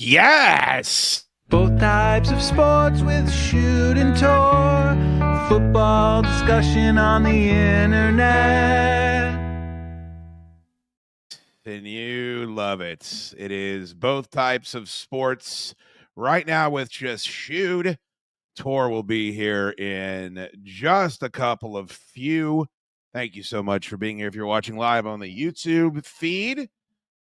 Yes! Both types of sports with Schoode and Tor. Football discussion on the internet. And you love it. It is both types of sports right now with just Schoode. Tor will be here in just a couple of few. Thank you so much for being here. If you're watching live on the YouTube feed,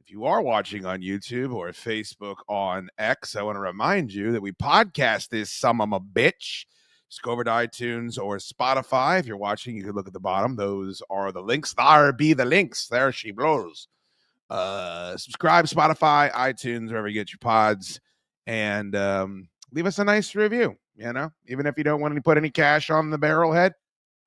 if you are watching on YouTube or Facebook on X, I want to remind you that we podcast this some of a bitch. Just go over to iTunes or Spotify. If you're watching, you can look at the bottom. Those are the links. There be the links. There she blows. Subscribe, Spotify, iTunes, wherever you get your pods, and leave us a nice review. You know, even if you don't want to put any cash on the barrelhead,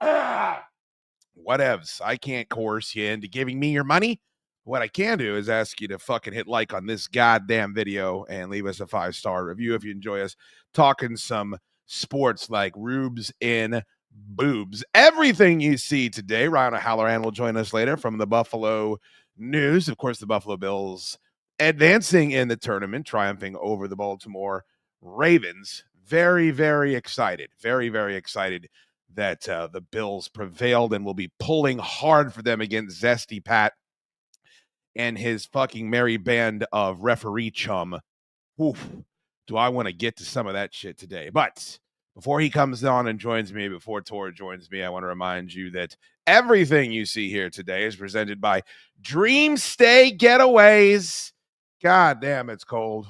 whatevs. I can't coerce you into giving me your money. What I can do is ask you to fucking hit like on this goddamn video and leave us a 5-star review if you enjoy us talking some sports like rubes in boobs. Everything you see today. Ryan O'Halloran will join us later from the Buffalo News. Of course, the Buffalo Bills advancing in the tournament, triumphing over the Baltimore Ravens. Very, very excited. Very, very excited that the Bills prevailed and will be pulling hard for them against Zesty Pat and his fucking merry band of referee chum. Oof, do I want to get to some of that shit today. But before he comes on and joins me, before Tor joins me, I want to remind you that everything you see here today is presented by Dream Stay Getaways. God damn, it's cold.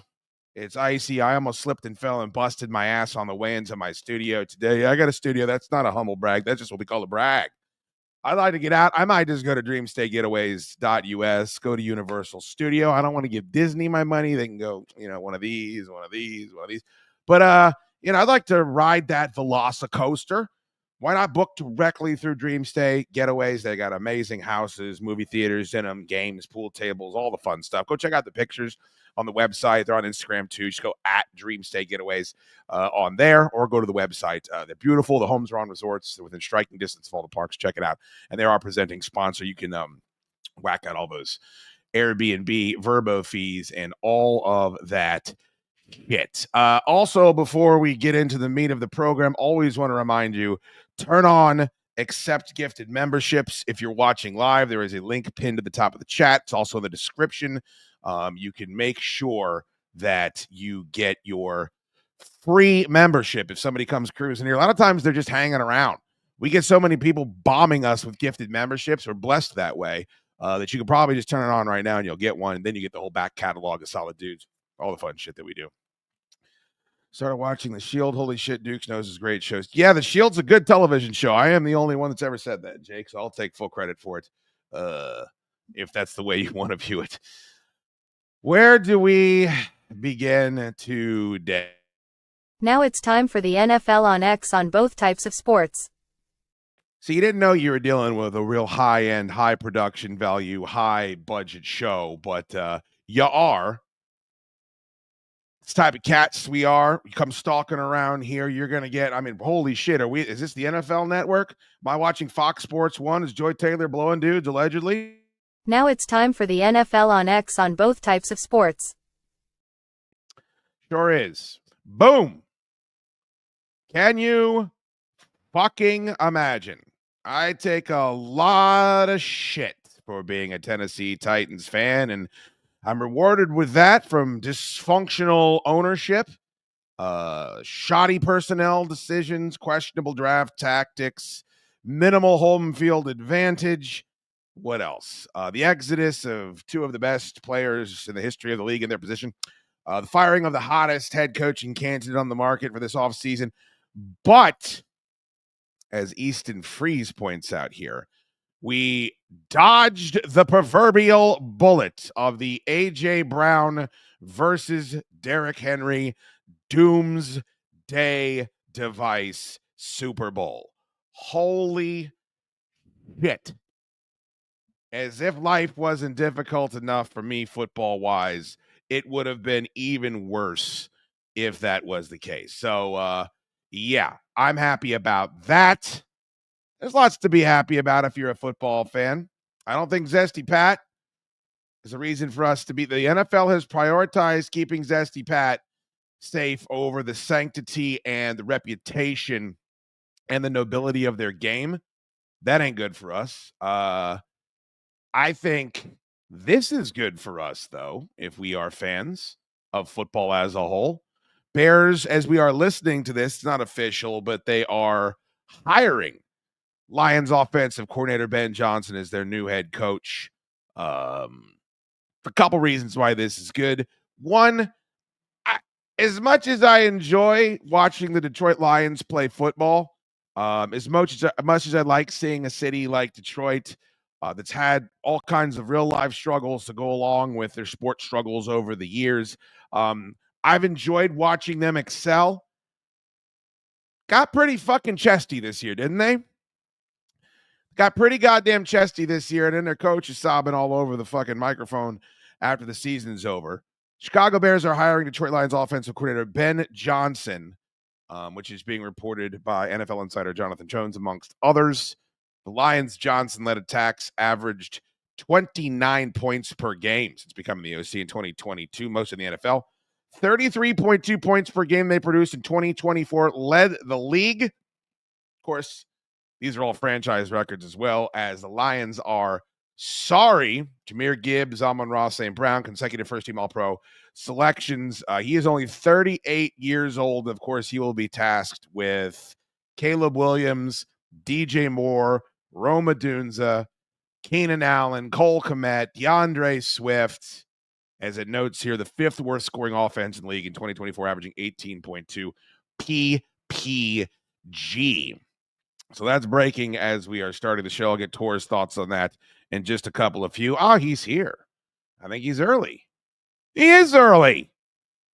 It's icy. I almost slipped and fell and busted my ass on the way into my studio today. I got a studio. That's not a humble brag. That's just what we call a brag. I'd like to get out. I might just go to dreamstaygetaways.us, go to Universal Studio. I don't want to give Disney my money. They can go, one of these. But, I'd like to ride that Velocicoaster. Why not book directly through Dreamstay Getaways? They got amazing houses, movie theaters in them, games, pool tables, all the fun stuff. Go check out the pictures on the website. They're on Instagram too. Just go at Dreamstay Getaways on there, or go to the website. They're beautiful. The homes are on resorts. They're within striking distance of all the parks. Check it out. And they are presenting sponsor. You can whack out all those Airbnb, Verbo fees, and all of that shit. Also, before we get into the meat of the program, always want to remind you, turn on accept gifted memberships. If you're watching live, there is a link pinned to the top of the chat. It's also in the description. You can make sure that you get your free membership if somebody comes cruising here. A lot of times they're just hanging around. We get so many people bombing us with gifted memberships. We're blessed that way that you can probably just turn it on right now and you'll get one. And then you get the whole back catalog of solid dudes, all the fun shit that we do. Started watching The Shield. Holy shit, Dukes knows is great shows. Yeah, The Shield's a good television show. I am the only one that's ever said that, Jake, so I'll take full credit for it if that's the way you want to view it. Where do we begin today? Now it's time for the NFL on X on both types of sports. So you didn't know you were dealing with a real high-end, high-production value, high-budget show, but you are. This type of cats we are. You come stalking around here, you're going to get, holy shit, is this the NFL Network? Am I watching Fox Sports 1? Is Joy Taylor blowing dudes, allegedly? Now it's time for the NFL on X on both types of sports. Sure is. Boom. Can you fucking imagine? I take a lot of shit for being a Tennessee Titans fan, and I'm rewarded with that from dysfunctional ownership, shoddy personnel decisions, questionable draft tactics, minimal home field advantage. What else? The exodus of two of the best players in the history of the league in their position. The firing of the hottest head coaching candidate on the market for this offseason. But, as Easton Freeze points out here, we dodged the proverbial bullet of the A.J. Brown versus Derrick Henry Doomsday Device Super Bowl. Holy shit. As if life wasn't difficult enough for me football-wise, it would have been even worse if that was the case. So, yeah, I'm happy about that. There's lots to be happy about if you're a football fan. I don't think Zesty Pat There's a reason for us to be. The NFL has prioritized keeping Zesty Pat safe over the sanctity and the reputation and the nobility of their game. That ain't good for us. I think this is good for us, though, if we are fans of football as a whole. Bears, as we are listening to this, it's not official, but they are hiring Lions offensive coordinator Ben Johnson as their new head coach. A couple reasons why this is good. One, as much as I enjoy watching the Detroit Lions play football, as much as I like seeing a city like Detroit that's had all kinds of real life struggles to go along with their sports struggles over the years, I've enjoyed watching them excel. Got pretty fucking chesty this year, didn't they? Got pretty goddamn chesty this year, and then their coach is sobbing all over the fucking microphone after the season's over. Chicago Bears are hiring Detroit Lions offensive coordinator Ben Johnson, which is being reported by NFL insider Jonathan Jones, amongst others. The Lions' Johnson-led attacks averaged 29 points per game since becoming the OC in 2022, most in the NFL. 33.2 points per game they produced in 2024, led the league. Of course, these are all franchise records as well, as the Lions are sorry. Jahmyr Gibbs, Amon-Ra St. Brown, consecutive first-team All-Pro selections. He is only 38 years old. Of course, he will be tasked with Caleb Williams, DJ Moore, Rome Odunze, Keenan Allen, Cole Kmet, DeAndre Swift. As it notes here, the fifth worst scoring offense in the league in 2024, averaging 18.2 PPG. So that's breaking as we are starting the show. I'll get Tor's thoughts on that in just a couple of few. He's here. I think he's early. He is early.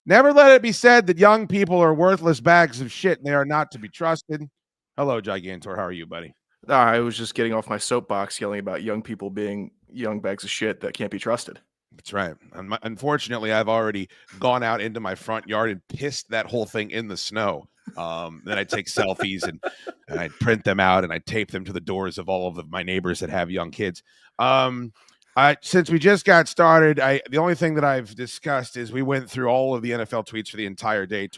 Never let it be said that young people are worthless bags of shit and they are not to be trusted. Hello, Gigantor. How are you, buddy? I was just getting off my soapbox yelling about young people being young bags of shit that can't be trusted. That's right. Unfortunately, I've already gone out into my front yard and pissed that whole thing in the snow. Then I take selfies and I print them out and I tape them to the doors of all of my neighbors that have young kids. Since we just got started, the only thing that I've discussed is we went through all of the NFL tweets for the entire day.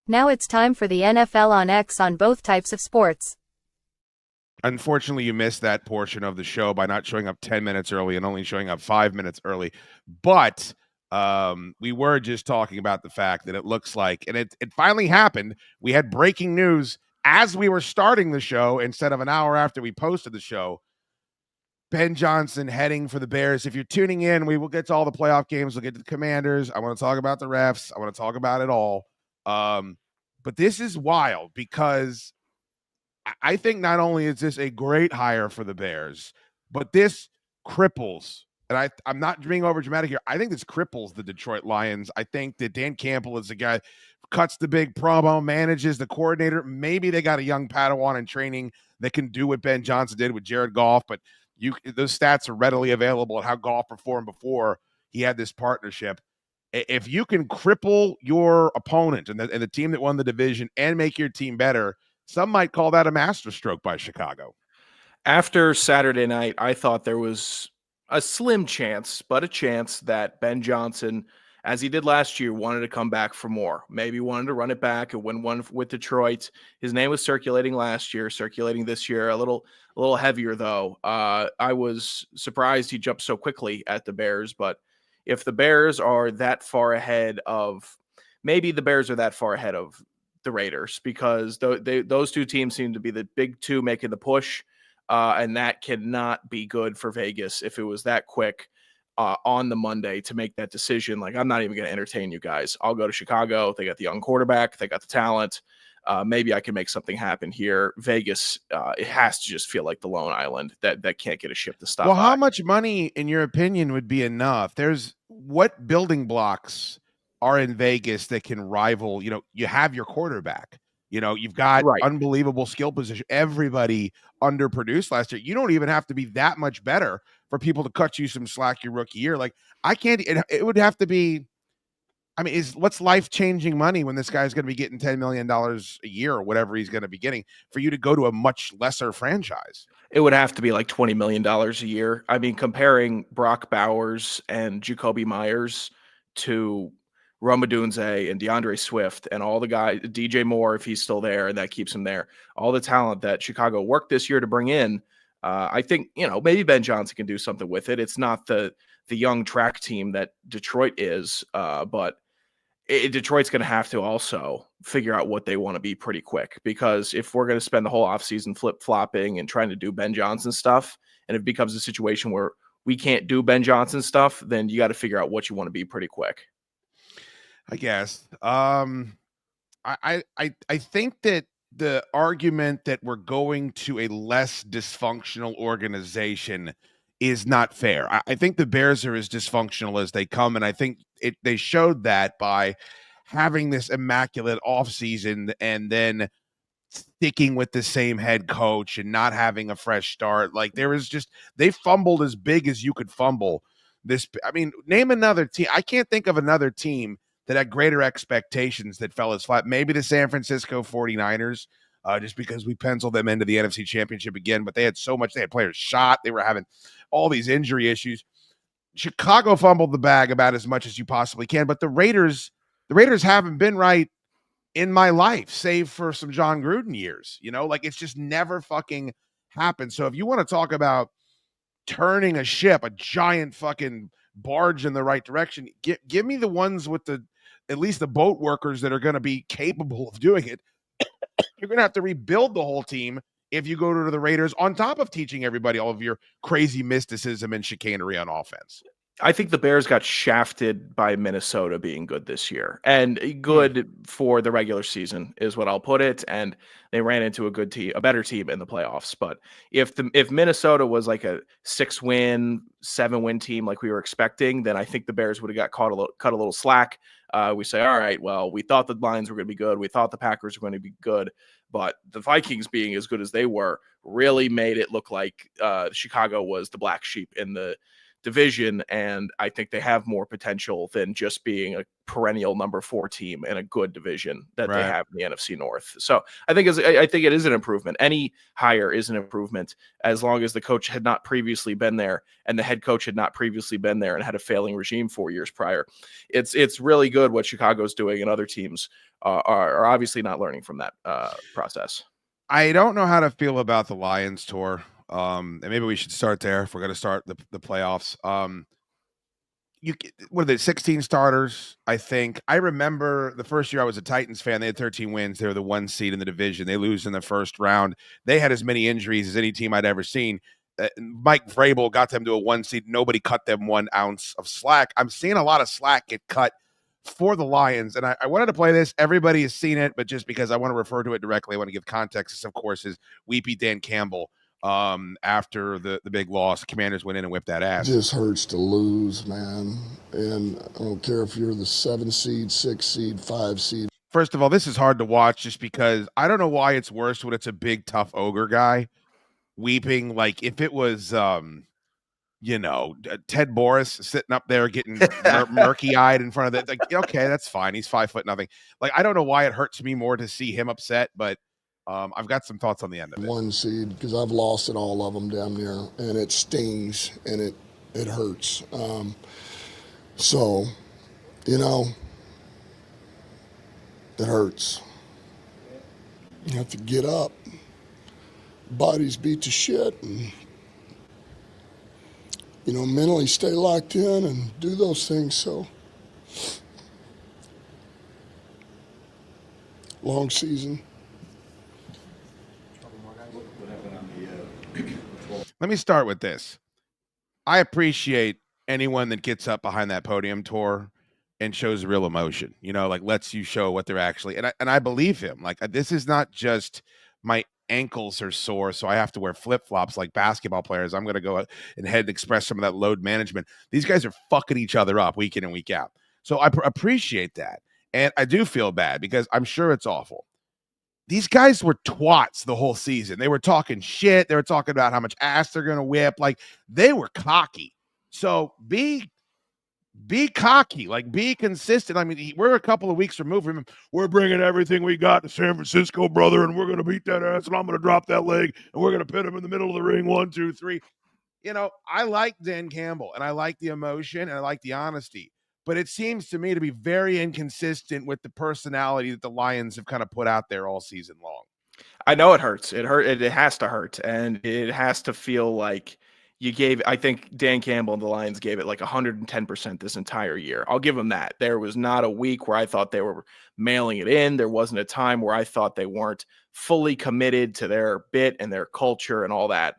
Now it's time for the NFL on X on both types of sports. Unfortunately, you missed that portion of the show by not showing up 10 minutes early and only showing up 5 minutes early. But we were just talking about the fact that it looks like, and it finally happened. We had breaking news as we were starting the show instead of an hour after we posted the show. Ben Johnson heading for the Bears. If you're tuning in, we will get to all the playoff games. We'll get to the Commanders. I want to talk about the refs. I want to talk about it all. But this is wild because I think not only is this a great hire for the Bears, but this cripples, and I'm not being over dramatic here, I think this cripples the Detroit Lions. I think that Dan Campbell is the guy who cuts the big promo, manages the coordinator. Maybe they got a young Padawan in training that can do what Ben Johnson did with Jared Goff, but those stats are readily available at how Goff performed before he had this partnership. If you can cripple your opponent and the team that won the division and make your team better, some might call that a masterstroke by Chicago. After Saturday night, I thought there was a slim chance, but a chance that Ben Johnson, as he did last year, wanted to come back for more. Maybe wanted to run it back and win one with Detroit. His name was circulating last year, circulating this year, a little heavier though. I was surprised he jumped so quickly at the Bears, but if the Bears are that far ahead of, maybe the Bears are that far ahead of the Raiders, because those two teams seem to be the big two making the push, and that cannot be good for Vegas if it was that quick on the Monday to make that decision. Like, I'm not even going to entertain you guys. I'll go to Chicago. They got the young quarterback. They got the talent. Maybe I can make something happen here. Vegas, it has to just feel like the Lone Island that can't get a ship to stop. Well, how much money, in your opinion, would be enough? What building blocks are in Vegas that can rival, you have your quarterback, you've got unbelievable skill position. Everybody underproduced last year. You don't even have to be that much better for people to cut you some slack your rookie year. Like, it would have to be, I mean, what's life-changing money when this guy's going to be getting $10 million a year or whatever he's going to be getting for you to go to a much lesser franchise? It would have to be like $20 million a year. I mean, comparing Brock Bowers and Jacoby Myers to Rome Odunze and DeAndre Swift and all the guys, DJ Moore, if he's still there and that keeps him there, all the talent that Chicago worked this year to bring in, I think, maybe Ben Johnson can do something with it. It's not the young track team that Detroit is, but Detroit's going to have to also figure out what they want to be pretty quick, because if we're going to spend the whole offseason flip-flopping and trying to do Ben Johnson stuff, and it becomes a situation where we can't do Ben Johnson stuff, then you got to figure out what you want to be pretty quick. I guess. I think that the argument that we're going to a less dysfunctional organization is not fair. I think the Bears are as dysfunctional as they come, and I think they showed that by having this immaculate offseason and then sticking with the same head coach and not having a fresh start. Like, they fumbled as big as you could fumble. Name another team. I can't think of another team that had greater expectations that fell as flat. Maybe the San Francisco 49ers, just because we penciled them into the NFC Championship again, but they had so much. They had players shot. They were having all these injury issues. Chicago fumbled the bag about as much as you possibly can, but the Raiders haven't been right in my life, save for some John Gruden years. It's just never fucking happened. So if you want to talk about turning a ship, a giant fucking barge in the right direction, give me the ones with at least the boat workers that are going to be capable of doing it. You're going to have to rebuild the whole team if you go to the Raiders, on top of teaching everybody all of your crazy mysticism and chicanery on offense. I think the Bears got shafted by Minnesota being good this year, and good for the regular season is what I'll put it. And they ran into a good team, a better team in the playoffs. But if Minnesota was like a 6-win, 7-win team like we were expecting, then I think the Bears would have cut a little slack. We say, all right, well, we thought the Lions were going to be good. We thought the Packers were going to be good. But the Vikings being as good as they were really made it look like Chicago was the black sheep in the division, and I think they have more potential than just being a perennial number 4 team in a good division that they have in the NFC North. So I think it is an improvement. Any hire is an improvement as long as the coach had not previously been there and the head coach had not previously been there and had a failing regime 4 years prior. It's really good what Chicago's doing, and other teams are obviously not learning from that process. I don't know how to feel about the Lions tour. And maybe we should start there if we're going to start the playoffs. What are they, 16 starters, I think. I remember the first year I was a Titans fan, they had 13 wins. They were the 1 seed in the division. They lose in the first round. They had as many injuries as any team I'd ever seen. Mike Vrabel got them to a 1 seed. Nobody cut them 1 ounce of slack. I'm seeing a lot of slack get cut for the Lions, and I wanted to play this. Everybody has seen it, but just because I want to refer to it directly, I want to give context. This, of course, is Weepy Dan Campbell. After the big loss, Commanders went in and whipped that ass. It just hurts to lose, man. And I don't care if you're the 7 seed, 6 seed, 5 seed. First of all, this is hard to watch just because I don't know why it's worse when it's a big, tough ogre guy weeping. Like if it was, Ted Boris sitting up there getting murky-eyed in front of the, like, okay, that's fine. He's 5'0". Like, I don't know why it hurts me more to see him upset, but I've got some thoughts on the end of it. 1 seed, because I've lost at all of them damn near, and it stings and it hurts. So, it hurts. You have to get up. Bodies beat to shit, and mentally stay locked in and do those things. So, long season. Let me start with this. I appreciate anyone that gets up behind that podium tour and shows real emotion, lets you show what they're actually, and I believe him. Like, this is not just my ankles are sore, so I have to wear flip-flops like basketball players. I'm going to go and head and express some of that load management. These guys are fucking each other up week in and week out. So I appreciate that. And I do feel bad because I'm sure it's awful. These guys were twats the whole season. They were talking shit. They were talking about how much ass they're going to whip. Like, they were cocky. So be be cocky, like be consistent. I mean, we're a couple of weeks removed from him. We're bringing everything we got to San Francisco, brother, and we're going to beat that ass, and I'm going to drop that leg, and we're going to pit him in the middle of the ring. 1, 2, 3. I like Dan Campbell, and I like the emotion, and I like the honesty. But it seems to me to be very inconsistent with the personality that the Lions have kind of put out there all season long. I know it hurts. It has to hurt, and it has to feel like I think Dan Campbell and the Lions gave it like 110% this entire year. I'll give them that. There was not a week where I thought they were mailing it in. There wasn't a time where I thought they weren't fully committed to their bit and their culture and all that.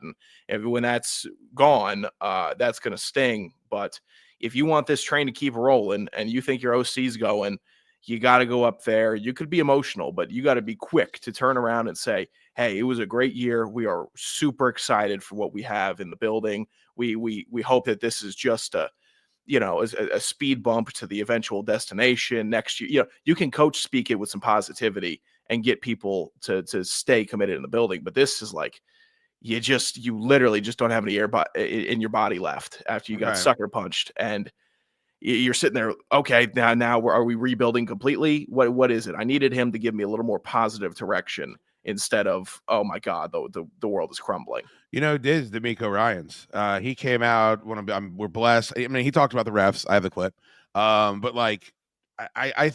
And when that's gone, that's going to sting. But if you want this train to keep rolling and you think your OC's going, you got to go up there. You could be emotional, but you got to be quick to turn around and say, hey, it was a great year. We are super excited for what we have in the building. We hope that this is just a speed bump to the eventual destination next year. You can coach speak it with some positivity and get people to stay committed in the building. But this is like, you literally just don't have any air in your body left after you got sucker punched. And you're sitting there, okay, now are we rebuilding completely? What is it? I needed him to give me a little more positive direction instead of, oh my God, the world is crumbling. Diz D'Amico Ryans. He came out when we're blessed. I mean, he talked about the refs. I have the clip. But like, I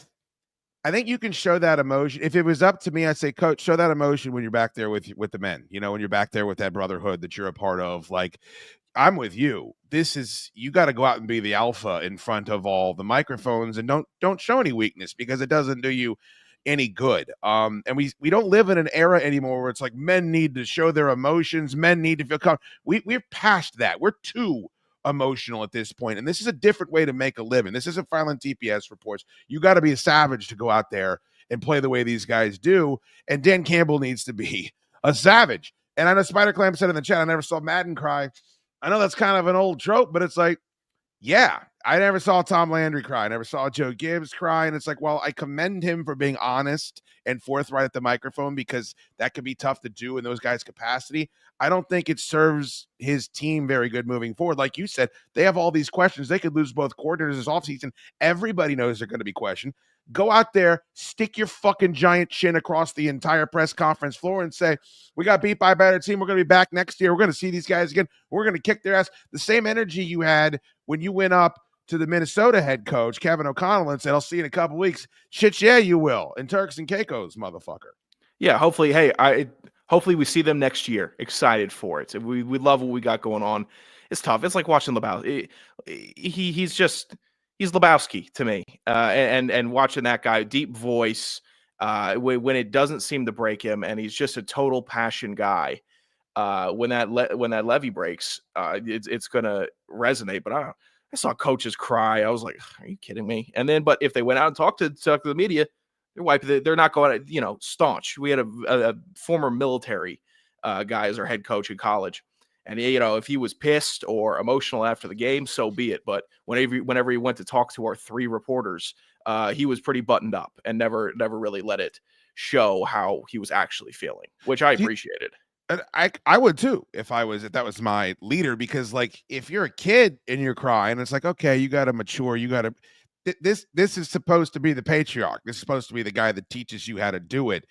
think you can show that emotion. If it was up to me, I'd say, Coach, show that emotion when you're back there with the men. When you're back there with that brotherhood that you're a part of. Like, I'm with you. You got to go out and be the alpha in front of all the microphones, and don't show any weakness, because it doesn't do you any good. And we don't live in an era anymore where it's like men need to show their emotions, men need to feel calm. We're past that. We're too emotional at this point, and this is a different way to make a living. This isn't filing TPS reports. You got to be a savage to go out there and play the way these guys do, and Dan Campbell needs to be a savage. And I know Spider Clam said in the chat, I never saw Madden cry. I know that's kind of an old trope, but it's like, yeah, I never saw Tom Landry cry. I never saw Joe Gibbs cry. And it's like, well, I commend him for being honest and forthright at the microphone, because that could be tough to do in those guys' capacity. I don't think it serves his team very good moving forward. Like you said, they have all these questions. They could lose both coordinators this offseason. Everybody knows they're going to be questioned. Go out there, stick your fucking giant chin across the entire press conference floor and say, we got beat by a better team. We're going to be back next year. We're going to see these guys again. We're going to kick their ass. The same energy you had when you went up to the Minnesota head coach, Kevin O'Connell, and said, I'll see you in a couple weeks. Shit, yeah, you will. In Turks and Caicos, motherfucker. Yeah, hopefully, hopefully we see them next year. Excited for it. We love what we got going on. It's tough. It's like watching Lebowski. He's Lebowski to me. And watching that guy, deep voice, when it doesn't seem to break him, and he's just a total passion guy. When that levee breaks, it's gonna resonate. But I saw coaches cry. I was like, are you kidding me? And then, but if they went out and talked to the media, they're not going, staunch. We had a former military guy as our head coach in college. And, if he was pissed or emotional after the game, so be it. But whenever he went to talk to our 3 reporters, he was pretty buttoned up and never really let it show how he was actually feeling, which I appreciated. And I would too if that was my leader, because like, if you're a kid and you're crying, it's like, okay, you got to mature. You got to, this is supposed to be the patriarch. This is supposed to be the guy that teaches you how to do it.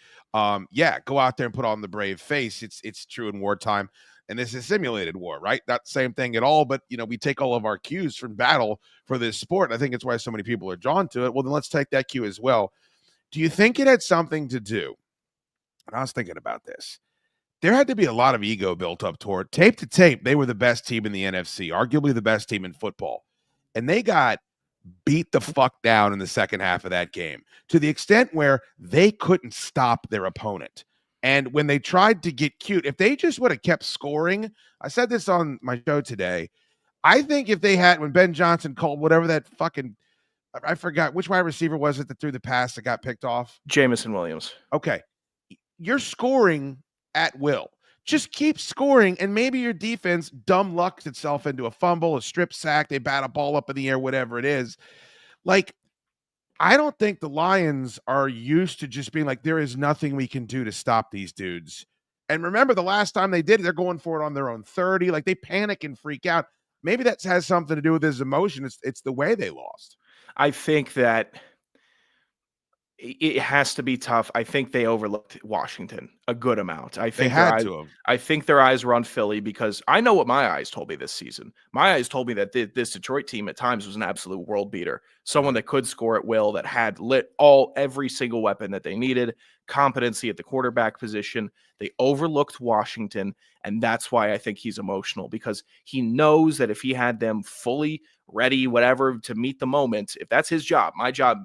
Yeah, go out there and put on the brave face. It's true in wartime. And this is simulated war, right? Not the same thing at all, but we take all of our cues from battle for this sport. I think it's why so many people are drawn to it. Well, then let's take that cue as well. Do you think it had something to do? And I was thinking about this. There had to be a lot of ego built up toward tape to tape. They were the best team in the NFC, arguably the best team in football. And they got beat the fuck down in the second half of that game, to the extent where they couldn't stop their opponent. And when they tried to get cute, if they just would have kept scoring, I said this on my show today, I think if they had, when Ben Johnson called whatever that fucking, I forgot, which wide receiver was it that threw the pass that got picked off? Jamison Williams. Okay. You're scoring at will. Just keep scoring, and maybe your defense dumb lucks itself into a fumble, a strip sack, they bat a ball up in the air, whatever it is. Like, I don't think the Lions are used to just being like, there is nothing we can do to stop these dudes. And remember, the last time they did it, they're going for it on their own 30. Like, they panic and freak out. maybe that has something to do with his emotion. It's the way they lost. I think that it has to be tough. I think they overlooked Washington a good amount. I They think had to have. I think their eyes were on Philly because I know what my eyes told me this season. My eyes told me that this Detroit team at times was an absolute world beater. Someone that could score at will, that had every single weapon that they needed, competency at the quarterback position. They overlooked Washington, and that's why I think he's emotional, because he knows that if he had them fully ready, whatever, to meet the moment, if that's his job, my job,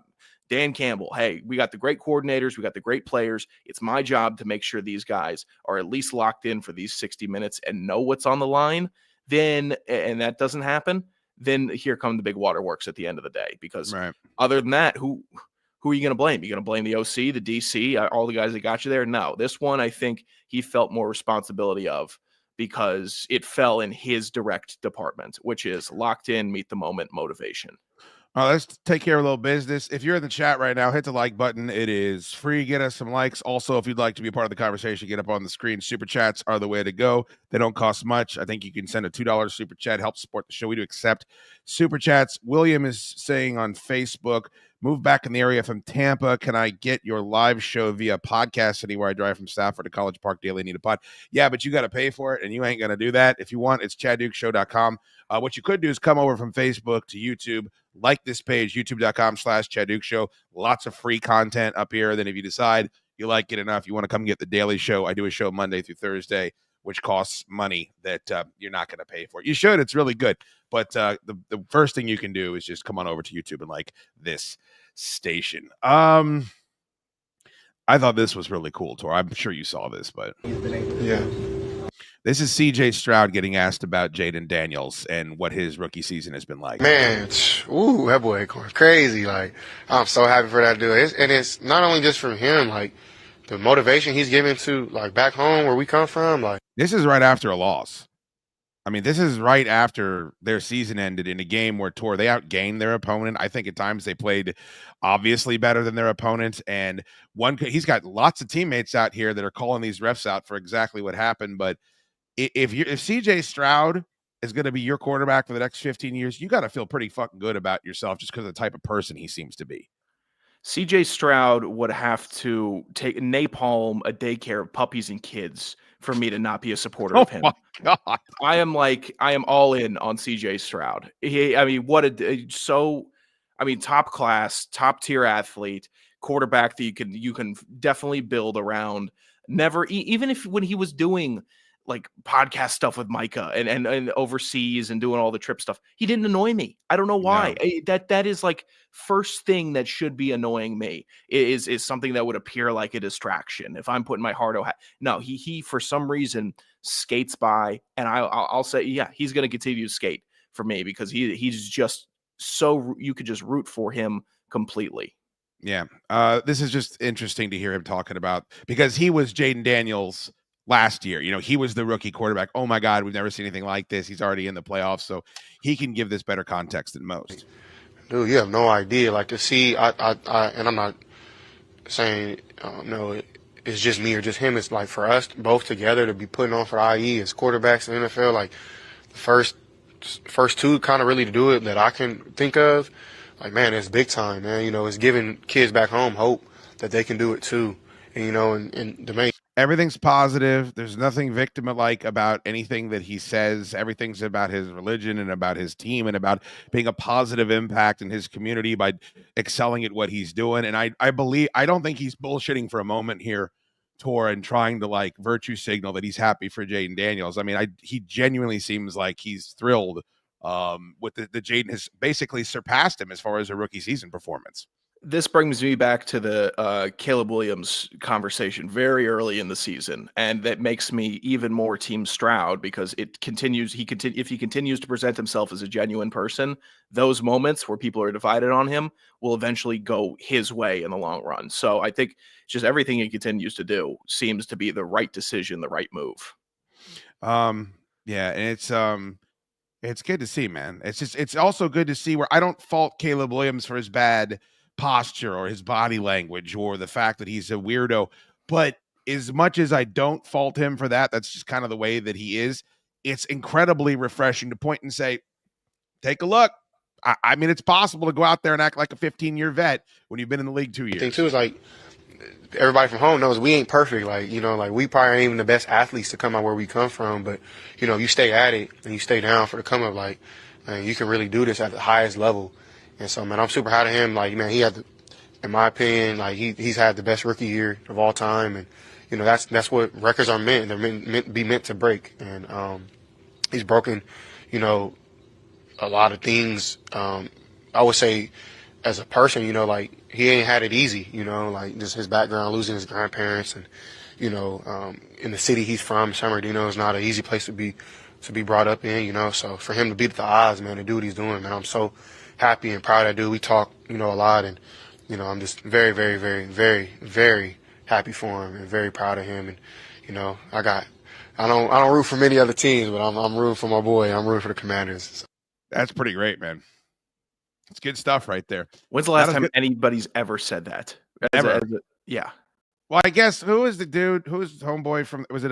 Dan Campbell, hey, we got the great coordinators, we got the great players. It's my job to make sure these guys are at least locked in for these 60 minutes and know what's on the line. Then, and that doesn't happen, then here come the big waterworks at the end of the day. Because other than that, who are you going to blame? You going to blame the OC, the DC, all the guys that got you there? No, this one I think he felt more responsibility of, because it fell in his direct department, which is locked in, meet the moment motivation. All right, let's take care of a little business. If you're in the chat right now, hit the like button. It is free. Get us some likes. Also, if you'd like to be a part of the conversation, get up on the screen. Super chats are the way to go. They don't cost much. I think you can send a $2 super chat, help support the show. We do accept super chats. William is saying on Facebook, move back in the area from Tampa. Can I get your live show via podcast anywhere I drive from Stafford to College Park daily? Need a pod. Yeah, but you got to pay for it, and you ain't going to do that. If you want, it's ChadDukeShow.com. What you could do is come over from Facebook to YouTube, like this page, youtube.com/ChadDukeShow. Lots of free content up here. Then if you decide you like it enough, you want to come get the daily show, I do a show Monday through Thursday, which costs money that you're not going to pay for. You should. It's really good. But the first thing you can do is just come on over to YouTube and like this station. I thought this was really cool, Tor. I'm sure you saw this, but yeah. This is CJ Stroud getting asked about Jaden Daniels and what his rookie season has been like. Man, that boy going crazy. Like, I'm so happy for that dude. It's not only just from him, like the motivation he's giving to like back home where we come from. Like, this is right after a loss. I mean, this is right after their season ended in a game where they outgained their opponent. I think at times they played obviously better than their opponent. And he's got lots of teammates out here that are calling these refs out for exactly what happened. But if CJ Stroud is going to be your quarterback for the next 15 years, you got to feel pretty fucking good about yourself just because of the type of person he seems to be. CJ Stroud would have to napalm a daycare of puppies and kids for me to not be a supporter of him. Oh my God. I am all in on CJ Stroud. Top class, top tier athlete, quarterback that you can definitely build around. Never, even if when he was doing like podcast stuff with Micah and overseas and doing all the trip stuff, he didn't annoy me. I don't know why. No. That is like first thing that should be annoying me is something that would appear like a distraction. If I'm putting my heart out, no, he for some reason skates by, and I'll say, yeah, he's going to continue to skate for me because he's just so, you could just root for him completely. Yeah. This is just interesting to hear him talking about, because he was Jaden Daniels last year. He was the rookie quarterback. Oh my God, we've never seen anything like this. He's already in the playoffs, so he can give this better context than most. Dude, you have no idea. Like to see, and I'm not saying no, it's just me or just him. It's like for us both together to be putting on for IE as quarterbacks in the NFL. Like the first two kind of really to do it that I can think of. Like, man, it's big time, man. It's giving kids back home hope that they can do it too. And and the main. Everything's positive. There's nothing victim-like about anything that he says. Everything's about his religion and about his team and about being a positive impact in his community by excelling at what he's doing. And I don't think he's bullshitting for a moment here, Tor, and trying to like virtue signal that he's happy for Jaden Daniels. I mean, he genuinely seems like he's thrilled with the Jaden has basically surpassed him as far as a rookie season performance. This brings me back to the Caleb Williams conversation very early in the season, and that makes me even more Team Stroud because it continues. If he continues to present himself as a genuine person, those moments where people are divided on him will eventually go his way in the long run. So I think just everything he continues to do seems to be the right decision, the right move. Yeah, and it's good to see, man. It's also good to see where I don't fault Caleb Williams for his bad posture or his body language or the fact that he's a weirdo, but as much as I don't fault him for that, that's just kind of the way that he is. It's incredibly refreshing to point and say, take a look. I mean, it's possible to go out there and act like a 15-year vet when you've been in the league 2 years. The thing too is like everybody from home knows we ain't perfect. Like, like we probably ain't even the best athletes to come out where we come from. But, you stay at it and you stay down for the come up, like, man, you can really do this at the highest level. And so, man, I'm super proud of him. Like, man, he had, in my opinion, like he's had the best rookie year of all time. And, that's what records are meant. They're meant to break. And he's broken, a lot of things. I would say as a person, like he ain't had it easy, like just his background, losing his grandparents and, in the city he's from, San Bernardino is not an easy place to be brought up in, so for him to beat the odds, man, to do what he's doing, man, I'm so happy and proud of that dude. We talk, a lot and, I'm just very, very, very, very, very happy for him and very proud of him. And, I don't root for many other teams, but I'm rooting for my boy. I'm rooting for the Commanders. So. That's pretty great, man. It's good stuff right there. When's the last time anybody's ever said that? Ever. Yeah. Well, I guess who was the dude? Who was the homeboy from? Was it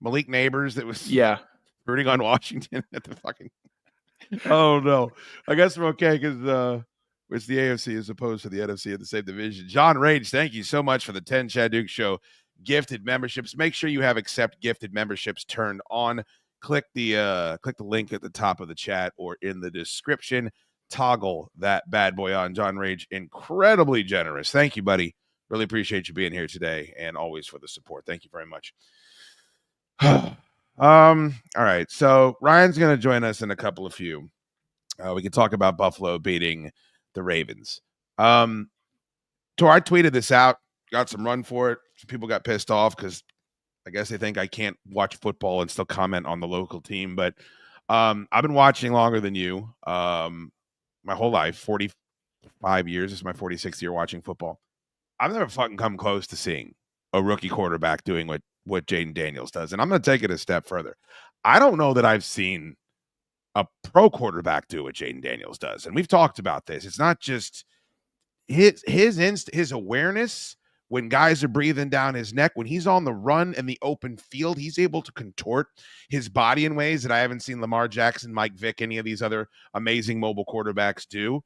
Malik Neighbors that was rooting on Washington at the fucking? Oh no, I guess we're okay because it's the AFC as opposed to the NFC in the same division. John Rage, thank you so much for the 10 Chad Duke Show gifted memberships. Make sure you have accept gifted memberships turned on. Click the link at the top of the chat or in the description. Toggle that bad boy on. John Rage, incredibly generous. Thank you, buddy. Really appreciate you being here today and always for the support. Thank you very much. All right. So Ryan's going to join us in a couple of few. We can talk about Buffalo beating the Ravens. Tor, I tweeted this out, got some run for it. Some people got pissed off because I guess they think I can't watch football and still comment on the local team. But I've been watching longer than you. My whole life, 45 years. This is my 46th year watching football. I've never fucking come close to seeing a rookie quarterback doing what Jaden Daniels does. And I'm going to take it a step further. I don't know that I've seen a pro quarterback do what Jaden Daniels does. And we've talked about this. It's not just his awareness when guys are breathing down his neck. When he's on the run in the open field, he's able to contort his body in ways that I haven't seen Lamar Jackson, Mike Vick, any of these other amazing mobile quarterbacks do.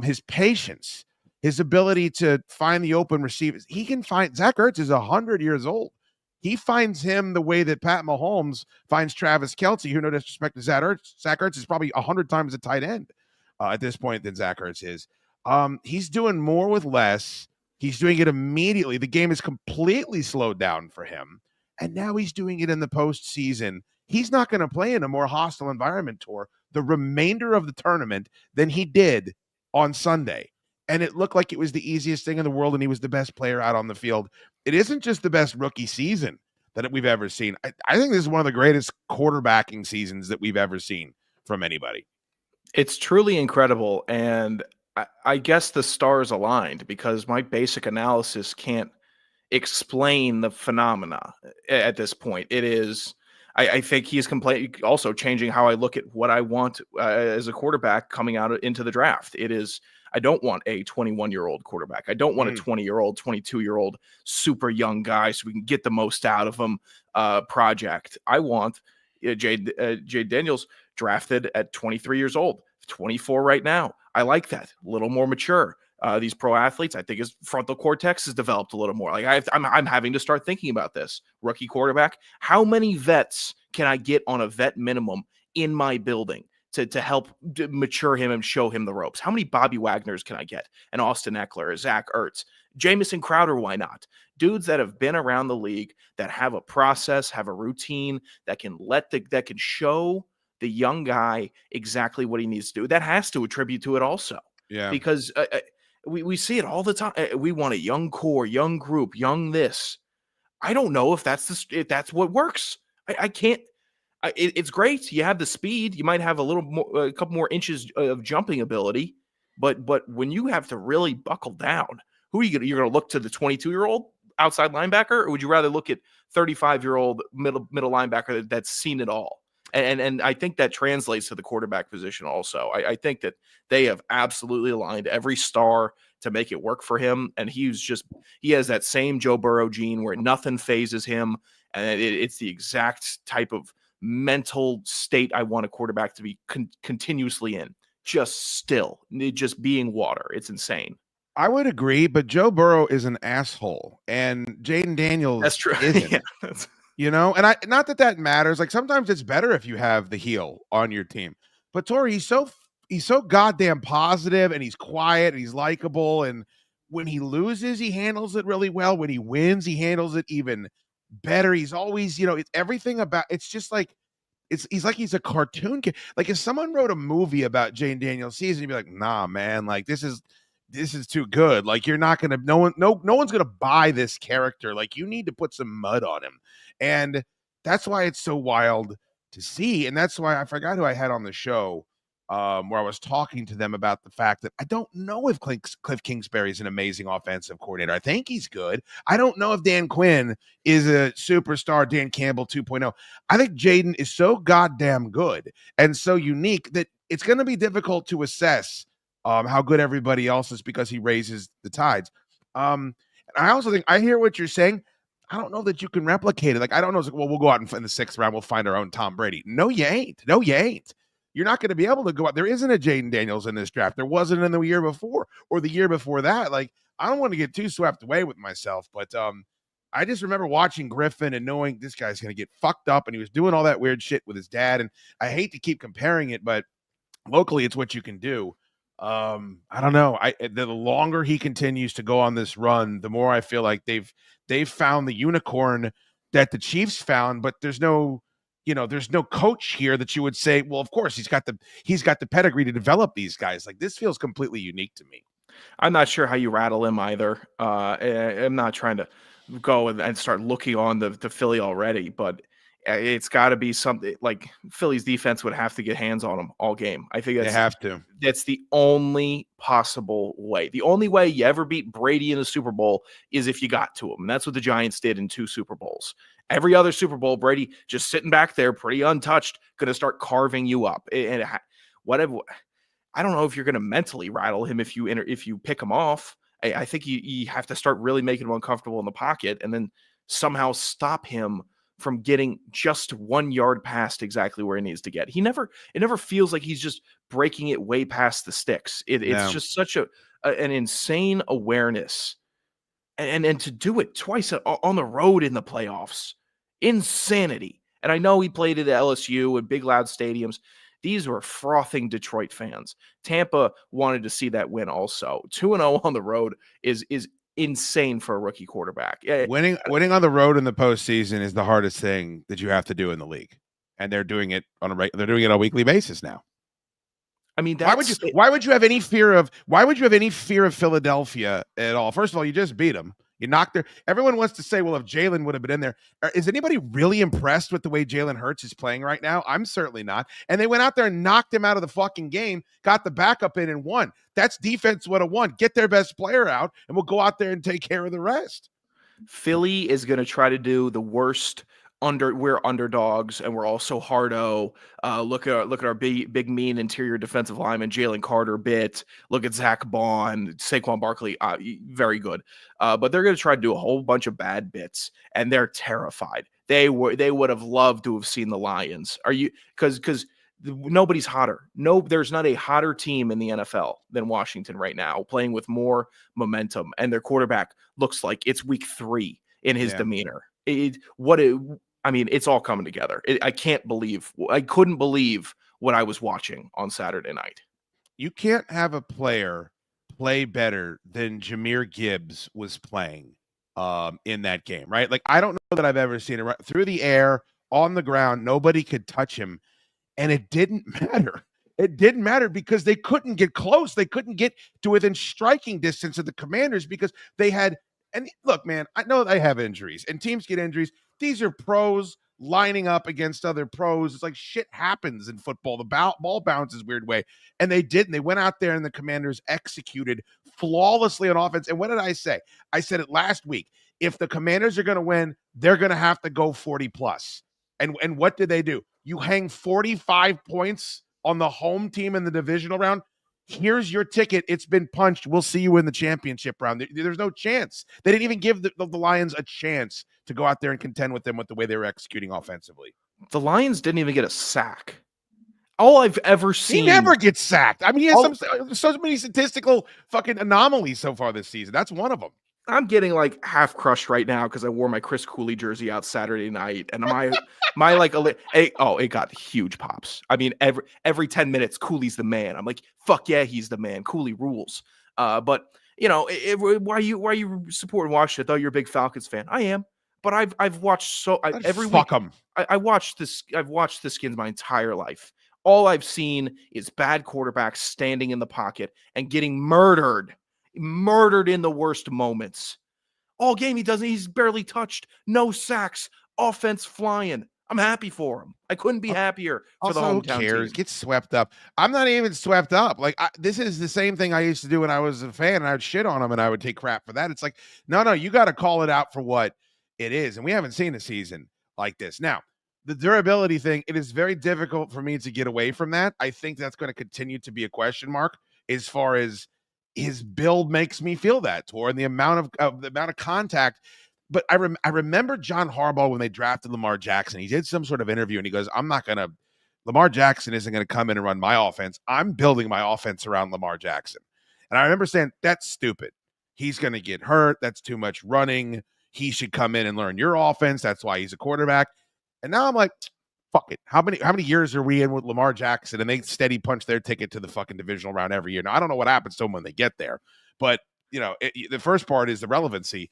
His patience, his ability to find the open receivers. He can find Zach Ertz is 100 years old. He finds him the way that Pat Mahomes finds Travis Kelce, who, no disrespect to Zach Ertz. Zach Ertz is probably 100 times a tight end at this point than Zach Ertz is. He's doing more with less. He's doing it immediately. The game is completely slowed down for him. And now he's doing it in the postseason. He's not going to play in a more hostile environment, Tor, the remainder of the tournament than he did on Sunday. And it looked like it was the easiest thing in the world, and he was the best player out on the field. It isn't just the best rookie season that we've ever seen. I think this is one of the greatest quarterbacking seasons that we've ever seen from anybody. It's truly incredible, and I guess the stars aligned because my basic analysis can't explain the phenomena at this point. It is, I think he's also changing how I look at what I want as a quarterback coming out into the draft. It is, I don't want a 21-year-old quarterback. I don't want a 20-year-old, 22-year-old super young guy so we can get the most out of him project. I want Jay Daniels drafted at 23 years old, 24 right now. I like that. A little more mature. These pro athletes, I think his frontal cortex has developed a little more. Like I'm having to start thinking about this. Rookie quarterback. How many vets can I get on a vet minimum in my building to help mature him and show him the ropes? How many Bobby Wagners can I get? And Austin Eckler, Zach Ertz, Jamison Crowder, why not? Dudes that have been around the league, that have a process, have a routine, that can show the young guy exactly what he needs to do. That has to attribute to it also. Yeah. Because we see it all the time. We want a young core, young group, young this. I don't know if that's what works. I can't. It's great. You have the speed. You might have a couple more inches of jumping ability, but when you have to really buckle down, who are you going to? You're going to look to the 22-year-old outside linebacker, or would you rather look at 35-year-old middle linebacker that's seen it all? And I think that translates to the quarterback position also. I think that they have absolutely aligned every star to make it work for him. And he has that same Joe Burrow gene where nothing phases him. And it's the exact type of mental state I want a quarterback to be continuously in. Just being water. It's insane. I would agree, but Joe Burrow is an asshole, and Jaden Daniels That's true. isn't. Yeah, And I not that matters. Like sometimes it's better if you have the heel on your team. But Tori, he's so goddamn positive, and he's quiet, and he's likable, and when he loses, he handles it really well. When he wins, he handles it even better. He's always, it's everything about. It's just like he's like he's a cartoon kid. Like if someone wrote a movie about Jane Daniels' season, you'd be like, nah, man, like this is too good. Like you're not gonna, no one's gonna buy this character. Like you need to put some mud on him, and that's why it's so wild to see. And that's why I forgot who I had on the show, where I was talking to them about the fact that I don't know if Cliff Kingsbury is an amazing offensive coordinator. I think he's good. I don't know if Dan Quinn is a superstar Dan Campbell 2.0. I think Jaden is so goddamn good and so unique that it's going to be difficult to assess how good everybody else is because he raises the tides. And I also think I hear what you're saying. I don't know that you can replicate it. Like, I don't know. It's like, well, we'll go out in the 6th round. We'll find our own Tom Brady. No, you ain't. You're not going to be able to go out. There isn't a Jaden Daniels in this draft. There wasn't in the year before or the year before that. Like, I don't want to get too swept away with myself, but I just remember watching Griffin and knowing this guy's going to get fucked up, and he was doing all that weird shit with his dad. And I hate to keep comparing it, but locally it's what you can do. I don't know. The longer he continues to go on this run, the more I feel like they've found the unicorn that the Chiefs found, but there's no coach here that you would say, well, of course he's got the pedigree to develop these guys. Like this feels completely unique to me. I'm not sure how you rattle him either. I'm not trying to go and start looking on the Philly already, but it's got to be something like Philly's defense would have to get hands on him all game. I think they have to. That's the only possible way. The only way you ever beat Brady in a Super Bowl is if you got to him. And that's what the Giants did in 2 Super Bowls. Every other Super Bowl, Brady just sitting back there, pretty untouched, going to start carving you up. And whatever. I don't know if you're going to mentally rattle him if you pick him off. I think you have to start really making him uncomfortable in the pocket and then somehow stop him from getting just 1 yard past exactly where he needs to get. It never feels like he's just breaking it way past the sticks. It's just such an insane awareness. And to do it twice on the road in the playoffs, insanity. And I know he played at LSU and big loud stadiums. These were frothing Detroit fans. Tampa wanted to see that win also. 2-0 on the road is insane for a rookie quarterback. Winning on the road in the postseason is the hardest thing that you have to do in the league, and they're doing it on a weekly basis now. I mean, why would you have any fear of Philadelphia at all? First of all, you just beat them. You knocked their. Everyone wants to say, well, if Jalen would have been in there, is anybody really impressed with the way Jalen Hurts is playing right now? I'm certainly not. And they went out there and knocked him out of the fucking game, got the backup in and won. That's defense 101. Get their best player out, and we'll go out there and take care of the rest. Philly is going to try to do the worst. We're underdogs and we're also hardo. Look at our big mean interior defensive lineman Jalen Carter bit. Look at Zach Bond, Saquon Barkley, very good. But they're going to try to do a whole bunch of bad bits, and they're terrified. They would have loved to have seen the Lions. Are you because nobody's hotter. No, there's not a hotter team in the NFL than Washington right now, playing with more momentum, and their quarterback looks like it's week 3 in his demeanor. It's all coming together. I couldn't believe what I was watching on Saturday night. You can't have a player play better than Jahmyr Gibbs was playing in that game, right? Like, I don't know that I've ever seen it through the air, on the ground. Nobody could touch him, and it didn't matter. It didn't matter because they couldn't get close. They couldn't get to within striking distance of the Commanders because they had. And look, man, I know they have injuries, and teams get injuries. These are pros lining up against other pros. It's like shit happens in football. The ball bounces weird way. And they didn't. They went out there, and the Commanders executed flawlessly on offense. And what did I say? I said it last week. If the Commanders are going to win, they're going to have to go 40+. And what did they do? You hang 45 points on the home team in the divisional round. Here's your ticket. It's been punched. We'll see you in the championship round. There's no chance. They didn't even give the Lions a chance to go out there and contend with them with the way they were executing offensively. The Lions didn't even get a sack. All I've ever seen. He never gets sacked. I mean, he has so many statistical fucking anomalies so far this season. That's one of them. I'm getting like half crushed right now because I wore my Chris Cooley jersey out Saturday night, and my like it got huge pops. I mean, every 10 minutes, Cooley's the man. I'm like, fuck yeah, he's the man. Cooley rules. But you know, why are you supporting Washington? I thought you're a big Falcons fan. I am, but I've watched every week. Fuck them. I watched this. I've watched the Skins my entire life. All I've seen is bad quarterbacks standing in the pocket and getting murdered in the worst moments. All game he's barely touched. No sacks. Offense flying. I'm happy for him. I couldn't be happier for the hometown who cares? team. Get swept up. I'm not even swept up. Like this is the same thing I used to do when I was a fan, and I would shit on him and I would take crap for that. It's like, no, you got to call it out for what it is. And we haven't seen a season like this. Now, the durability thing, it is very difficult for me to get away from that. I think that's going to continue to be a question mark as far as his build makes me feel that toward the amount of contact. But I remember John Harbaugh when they drafted Lamar Jackson. He did some sort of interview and he goes, Lamar Jackson isn't going to come in and run my offense. I'm building my offense around Lamar Jackson. And I remember saying, that's stupid. He's going to get hurt. That's too much running. He should come in and learn your offense. That's why he's a quarterback. And now I'm like, fuck it. How many years are we in with Lamar Jackson and they steady punch their ticket to the fucking divisional round every year? Now, I don't know what happens to them when they get there, but you know, the first part is the relevancy.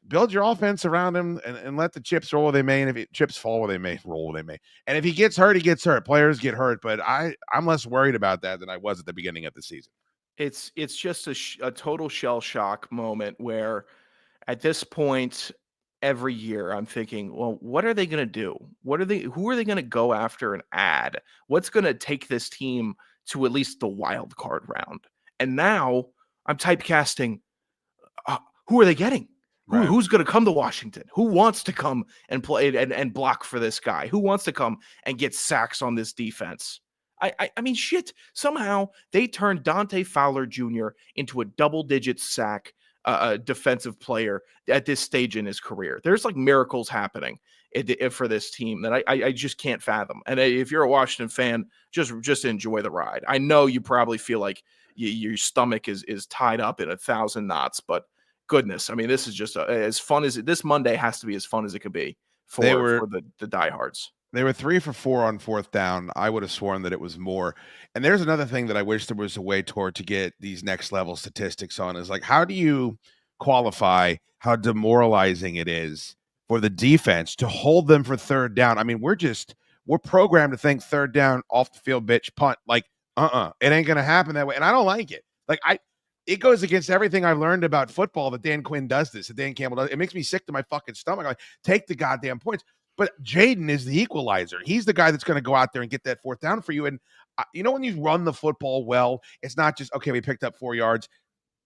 Build your offense around him and let the chips roll where they may. And if chips fall where they may, roll where they may. And if he gets hurt, he gets hurt. Players get hurt, but I'm less worried about that than I was at the beginning of the season. It's just a total shell shock moment where at this point, every year I'm thinking, well, what are they going to do? Who are they going to go after and add? What's going to take this team to at least the wild card round? And now I'm typecasting, who are they getting? Right. Who's going to come to Washington? Who wants to come and play and block for this guy? Who wants to come and get sacks on this defense? I mean, shit. Somehow they turned Dante Fowler Jr. into a double-digit sack defensive player at this stage in his career. There's like miracles happening for this team that I just can't fathom. And if you're a Washington fan, just enjoy the ride. I know you probably feel like your stomach is tied up in 1,000 knots, but goodness, I mean, this is just as fun as this Monday has to be as fun as it could be for the diehards. They were 3 for 4 on fourth down. I would have sworn that it was more. And there's another thing that I wish there was a way toward to get these next level statistics on is like, how do you qualify how demoralizing it is for the defense to hold them for third down? I mean, we're programmed to think third down, off the field, bitch, punt. Like, it ain't going to happen that way. And I don't like it. Like, it goes against everything I've learned about football that Dan Quinn does this, that Dan Campbell does. It makes me sick to my fucking stomach. Like, take the goddamn points. But Jaden is the equalizer. He's the guy that's going to go out there and get that fourth down for you. And you know, when you run the football well, it's not just, okay, we picked up 4 yards.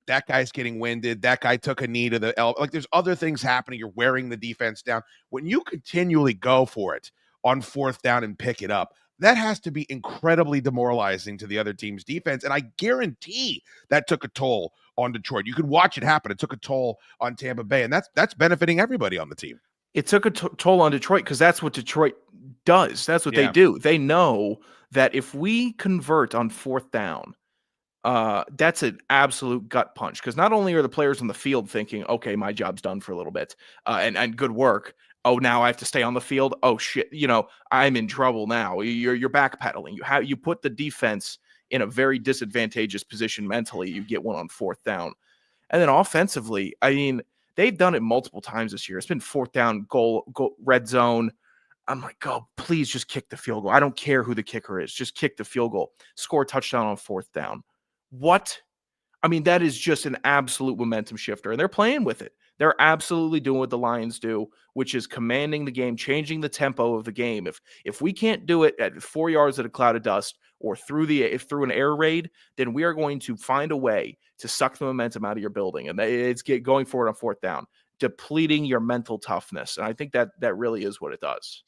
That guy's getting winded. That guy took a knee to the elbow. Like, there's other things happening. You're wearing the defense down. When you continually go for it on fourth down and pick it up, that has to be incredibly demoralizing to the other team's defense. And I guarantee that took a toll on Detroit. You could watch it happen. It took a toll on Tampa Bay. And that's benefiting everybody on the team. It took a toll on Detroit because that's what Detroit does. That's what they do. They know that if we convert on fourth down, that's an absolute gut punch because not only are the players on the field thinking, okay, my job's done for a little bit and good work. Oh, now I have to stay on the field. Oh, shit. You know, I'm in trouble now. You're backpedaling. You put the defense in a very disadvantageous position mentally. You get one on fourth down. And then offensively, I mean, they've done it multiple times this year. It's been fourth down, goal, red zone. I'm like, oh, please just kick the field goal. I don't care who the kicker is. Just kick the field goal. Score a touchdown on fourth down. What? I mean, that is just an absolute momentum shifter. And they're playing with it. They're absolutely doing what the Lions do, which is commanding the game, changing the tempo of the game. If we can't do it at 4 yards at a cloud of dust or through an air raid, then we are going to find a way to suck the momentum out of your building. And it's going forward on fourth down, depleting your mental toughness. And I think that really is what it does.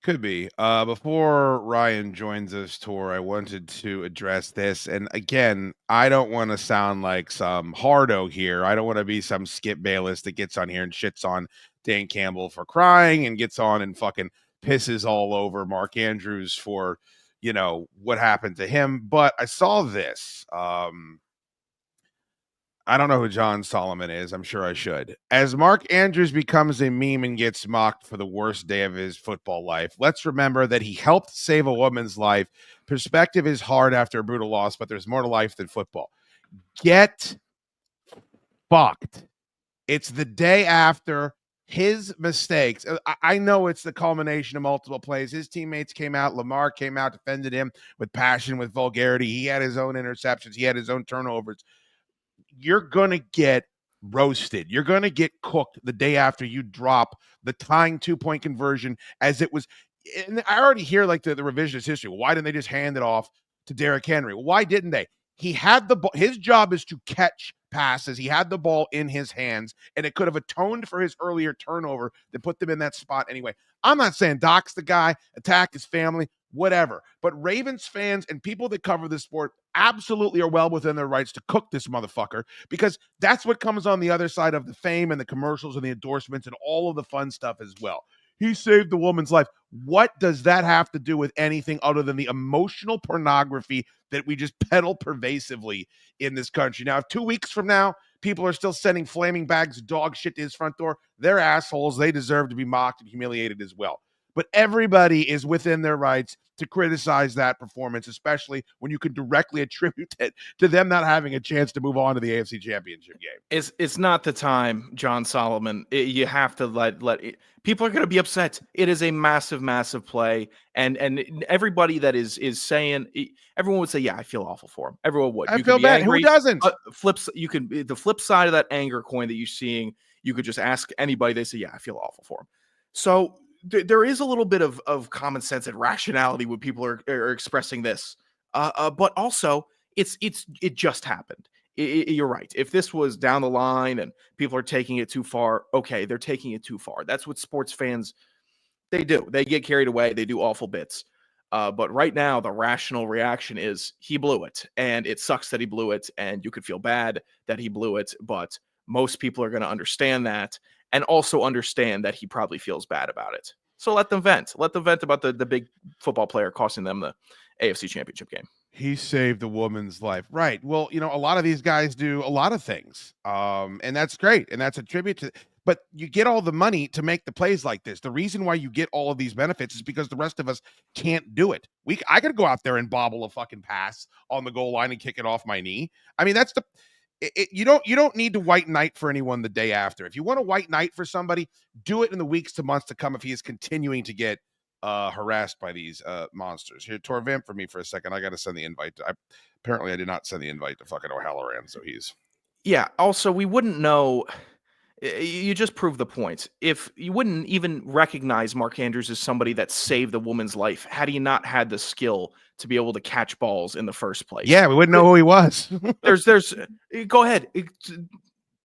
Could be. Before Ryan joins us, Tor, I wanted to address this. And again, I don't want to sound like some hardo here. I don't want to be some Skip Bayless that gets on here and shits on Dan Campbell for crying and gets on and fucking pisses all over Mark Andrews for, what happened to him. But I saw this. I don't know who John Solomon is. I'm sure I should. As Mark Andrews becomes a meme and gets mocked for the worst day of his football life, let's remember that he helped save a woman's life. Perspective is hard after a brutal loss, but there's more to life than football. Get fucked. It's the day after his mistakes. I know it's the culmination of multiple plays. His teammates came out. Lamar came out, defended him with passion, with vulgarity. He had his own interceptions. He had his own turnovers. You're going to get roasted. You're going to get cooked the day after you drop the tying 2-point conversion as it was. And I already hear like the revisionist history. Why didn't they just hand it off to Derrick Henry? Why didn't they? He had the ball. His job is to catch passes. He had the ball in his hands, and it could have atoned for his earlier turnover that put them in that spot anyway. I'm not saying dox the guy, attack his family, whatever. But Ravens fans and people that cover the sport absolutely are well within their rights to cook this motherfucker, because that's what comes on the other side of the fame and the commercials and the endorsements and all of the fun stuff as well. He saved the woman's life. What does that have to do with anything other than the emotional pornography that we just peddle pervasively in this country? Now, if 2 weeks from now, people are still sending flaming bags of dog shit to his front door, they're assholes. They deserve to be mocked and humiliated as well. But everybody is within their rights to criticize that performance, especially when you can directly attribute it to them not having a chance to move on to the AFC Championship game. It's not the time, John Solomon. You have to let it. People are going to be upset. It is a massive, massive play, and everybody that is saying, everyone would say, "Yeah, I feel awful for him." Everyone would. I feel bad. Angry. Who doesn't? The flip side of that anger coin that you're seeing, you could just ask anybody. They say, "Yeah, I feel awful for him." So there is a little bit of common sense and rationality when people are expressing this, but also it just happened. You're right. If this was down the line and people are taking it too far, okay, they're taking it too far. That's what sports fans, they do. They get carried away. They do awful bits. But right now, the rational reaction is he blew it, and it sucks that he blew it, and you could feel bad that he blew it, but most people are going to understand that, and also understand that he probably feels bad about it. So let them vent. Let them vent about the big football player costing them the AFC Championship game. He saved a woman's life. Right. Well, a lot of these guys do a lot of things. And that's great. And that's a tribute to, but you get all the money to make the plays like this. The reason why you get all of these benefits is because the rest of us can't do it. I could go out there and bobble a fucking pass on the goal line and kick it off my knee. I mean, that's you don't need to white knight for anyone the day after. If you want to white knight for somebody, do it in the weeks to months to come if he is continuing to get harassed by these monsters. Here, Tor, vamp for me for a second. I got to send the invite. Apparently I did not send the invite to fucking O'Halloran, so he's... Yeah, also, we wouldn't know... You just proved the point. If you wouldn't even recognize Mark Andrews as somebody that saved a woman's life had he not had the skill to be able to catch balls in the first place. Yeah, we wouldn't know who he was. there's go ahead.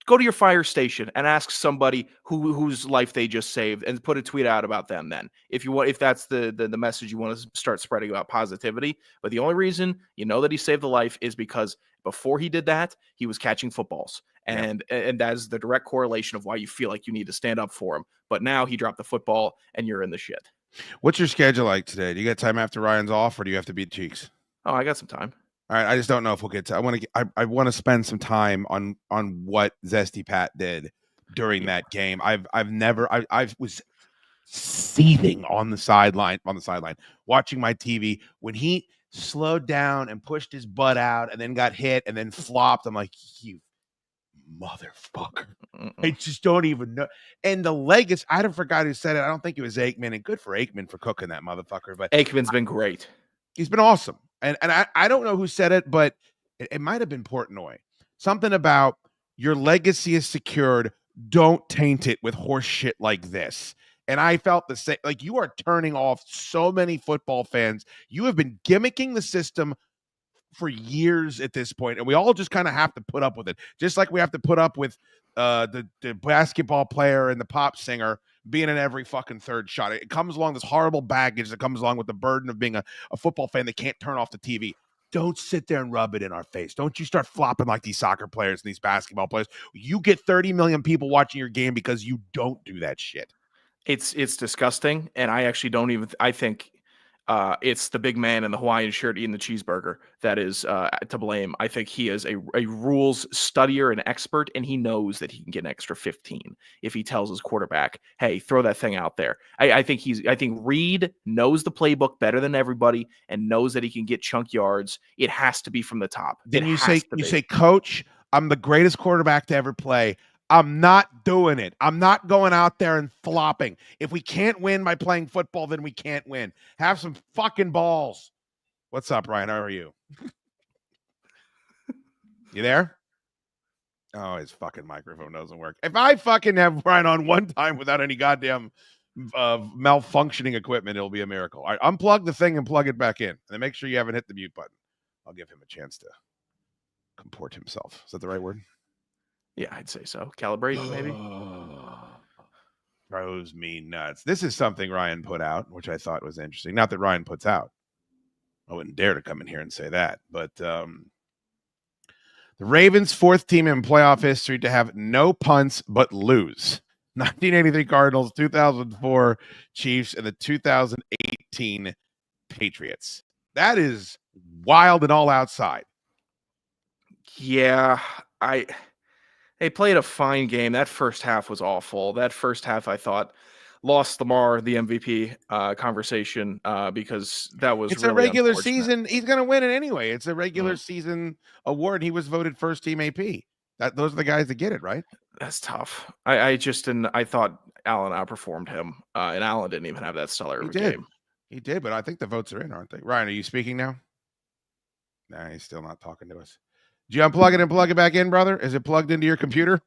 Go to your fire station and ask somebody whose life they just saved and put a tweet out about them then. If that's the message you want to start spreading about positivity. But the only reason you know that he saved the life is because before he did that, he was catching footballs. And that is the direct correlation of why you feel like you need to stand up for him. But now he dropped the football and you're in the shit. What's your schedule like today? Do you got time after Ryan's off, or do you have to beat Cheeks? Oh, I got some time. All right, I just don't know if we'll get to. I want to spend some time on what Zesty Pat did during that game. I was seething on the sideline watching my TV when he slowed down and pushed his butt out and then got hit and then flopped. I'm like, you motherfucker. I just don't even know. And the leg is, I don't forgot who said it. I don't think it was Aikman, and good for Aikman for cooking that motherfucker. But Aikman's been great. He's been awesome. And I don't know who said it, but it might have been Portnoy. Something about your legacy is secured. Don't taint it with horse shit like this. And I felt the same. Like, you are turning off so many football fans. You have been gimmicking the system for years at this point, and we all just kind of have to put up with it. Just like we have to put up with the basketball player and the pop singer being in every fucking third shot. It comes along, this horrible baggage that comes along with the burden of being a football fan that can't turn off the TV. Don't sit there and rub it in our face. Don't you start flopping like these soccer players and these basketball players. You get 30 million people watching your game because you don't do that shit. It's disgusting, and I actually don't even. I think it's the big man in the Hawaiian shirt eating the cheeseburger that is to blame. I think he is a rules studier and expert, and he knows that he can get an extra 15 if he tells his quarterback, "Hey, throw that thing out there." I think Reed knows the playbook better than everybody and knows that he can get chunk yards. It has to be from the top. Then you say, Coach, I'm the greatest quarterback to ever play. I'm not doing it. I'm not going out there and flopping. If we can't win by playing football, then we can't win. Have some fucking balls. What's up, Ryan? How are you? You there? Oh, his fucking microphone doesn't work. If I fucking have Ryan on one time without any goddamn malfunctioning equipment, it'll be a miracle. All right, unplug the thing and plug it back in. And then make sure you haven't hit the mute button. I'll give him a chance to comport himself. Is that the right word? Yeah, I'd say so. Calibrate, maybe. Throws me nuts. This is something Ryan put out, which I thought was interesting. Not that Ryan puts out. I wouldn't dare to come in here and say that. But the Ravens, fourth team in playoff history to have no punts but lose. 1983 Cardinals, 2004 Chiefs, and the 2018 Patriots. That is wild and all outside. Yeah, they played a fine game. That first half was awful. That first half, I thought, lost Lamar the MVP conversation because that was it's really a regular season. He's going to win it anyway. It's a regular season award. He was voted first team AP. Those are the guys that get it, right? That's tough. I just didn't. I thought Allen outperformed him, and Allen didn't even have that stellar of a game. He did, but I think the votes are in, aren't they? Ryan, are you speaking now? Nah, he's still not talking to us. Did you unplug it and plug it back in, brother? Is it plugged into your computer?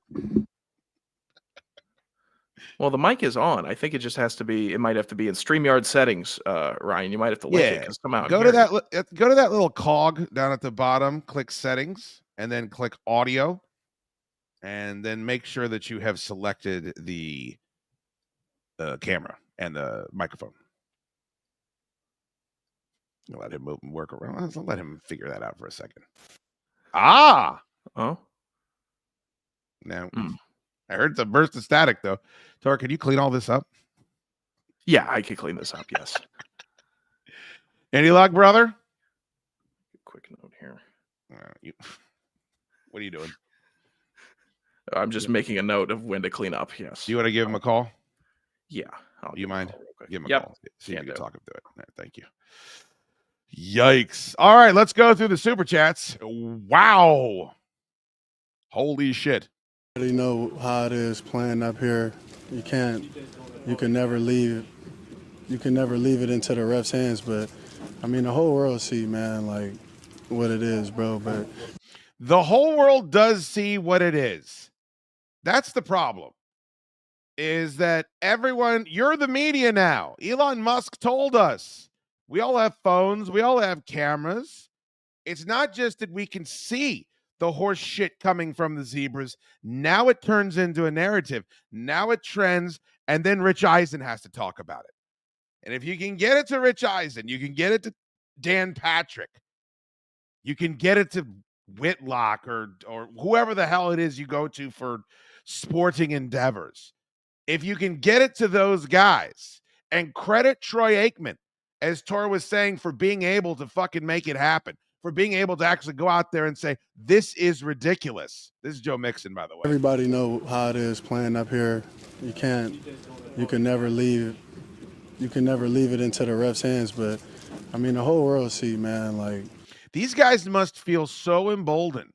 Well, the mic is on. I think it just has to be. It might have to be in StreamYard settings, Ryan. You might have to link it because somehow go to that little cog down at the bottom. Click settings, and then click audio, and then make sure that you have selected the camera and the microphone. I'll let him move and work around. I'll let him figure that out for a second. Oh. Now, I heard the burst of static, though. Tor, can you clean all this up? Yeah, I could clean this up, yes. Any luck, brother? Quick note here. What are you doing? I'm just making a note of when to clean up, yes. Do you want to give him a call? Yeah. You mind? Give him a call. See if you can talk him through it. All right, thank you. Yikes. All right, let's go through the super chats. Wow. Holy shit. I already know how it is playing up here. You can never leave it into the ref's hands, but I mean the whole world see, man, like what it is, bro. But the whole world does see what it is. That's the problem. Is that everyone, you're the media now. Elon Musk told us. We all have phones. We all have cameras. It's not just that we can see the horse shit coming from the zebras. Now it turns into a narrative. Now it trends, and then Rich Eisen has to talk about it. And if you can get it to Rich Eisen, you can get it to Dan Patrick, you can get it to Whitlock or whoever the hell it is you go to for sporting endeavors. If you can get it to those guys and credit Troy Aikman, as Tor was saying, for being able to fucking make it happen, for being able to actually go out there and say, this is ridiculous. This is Joe Mixon, by the way. Everybody know how it is playing up here. You can never leave it into the ref's hands, but I mean the whole world see, man, like these guys must feel so emboldened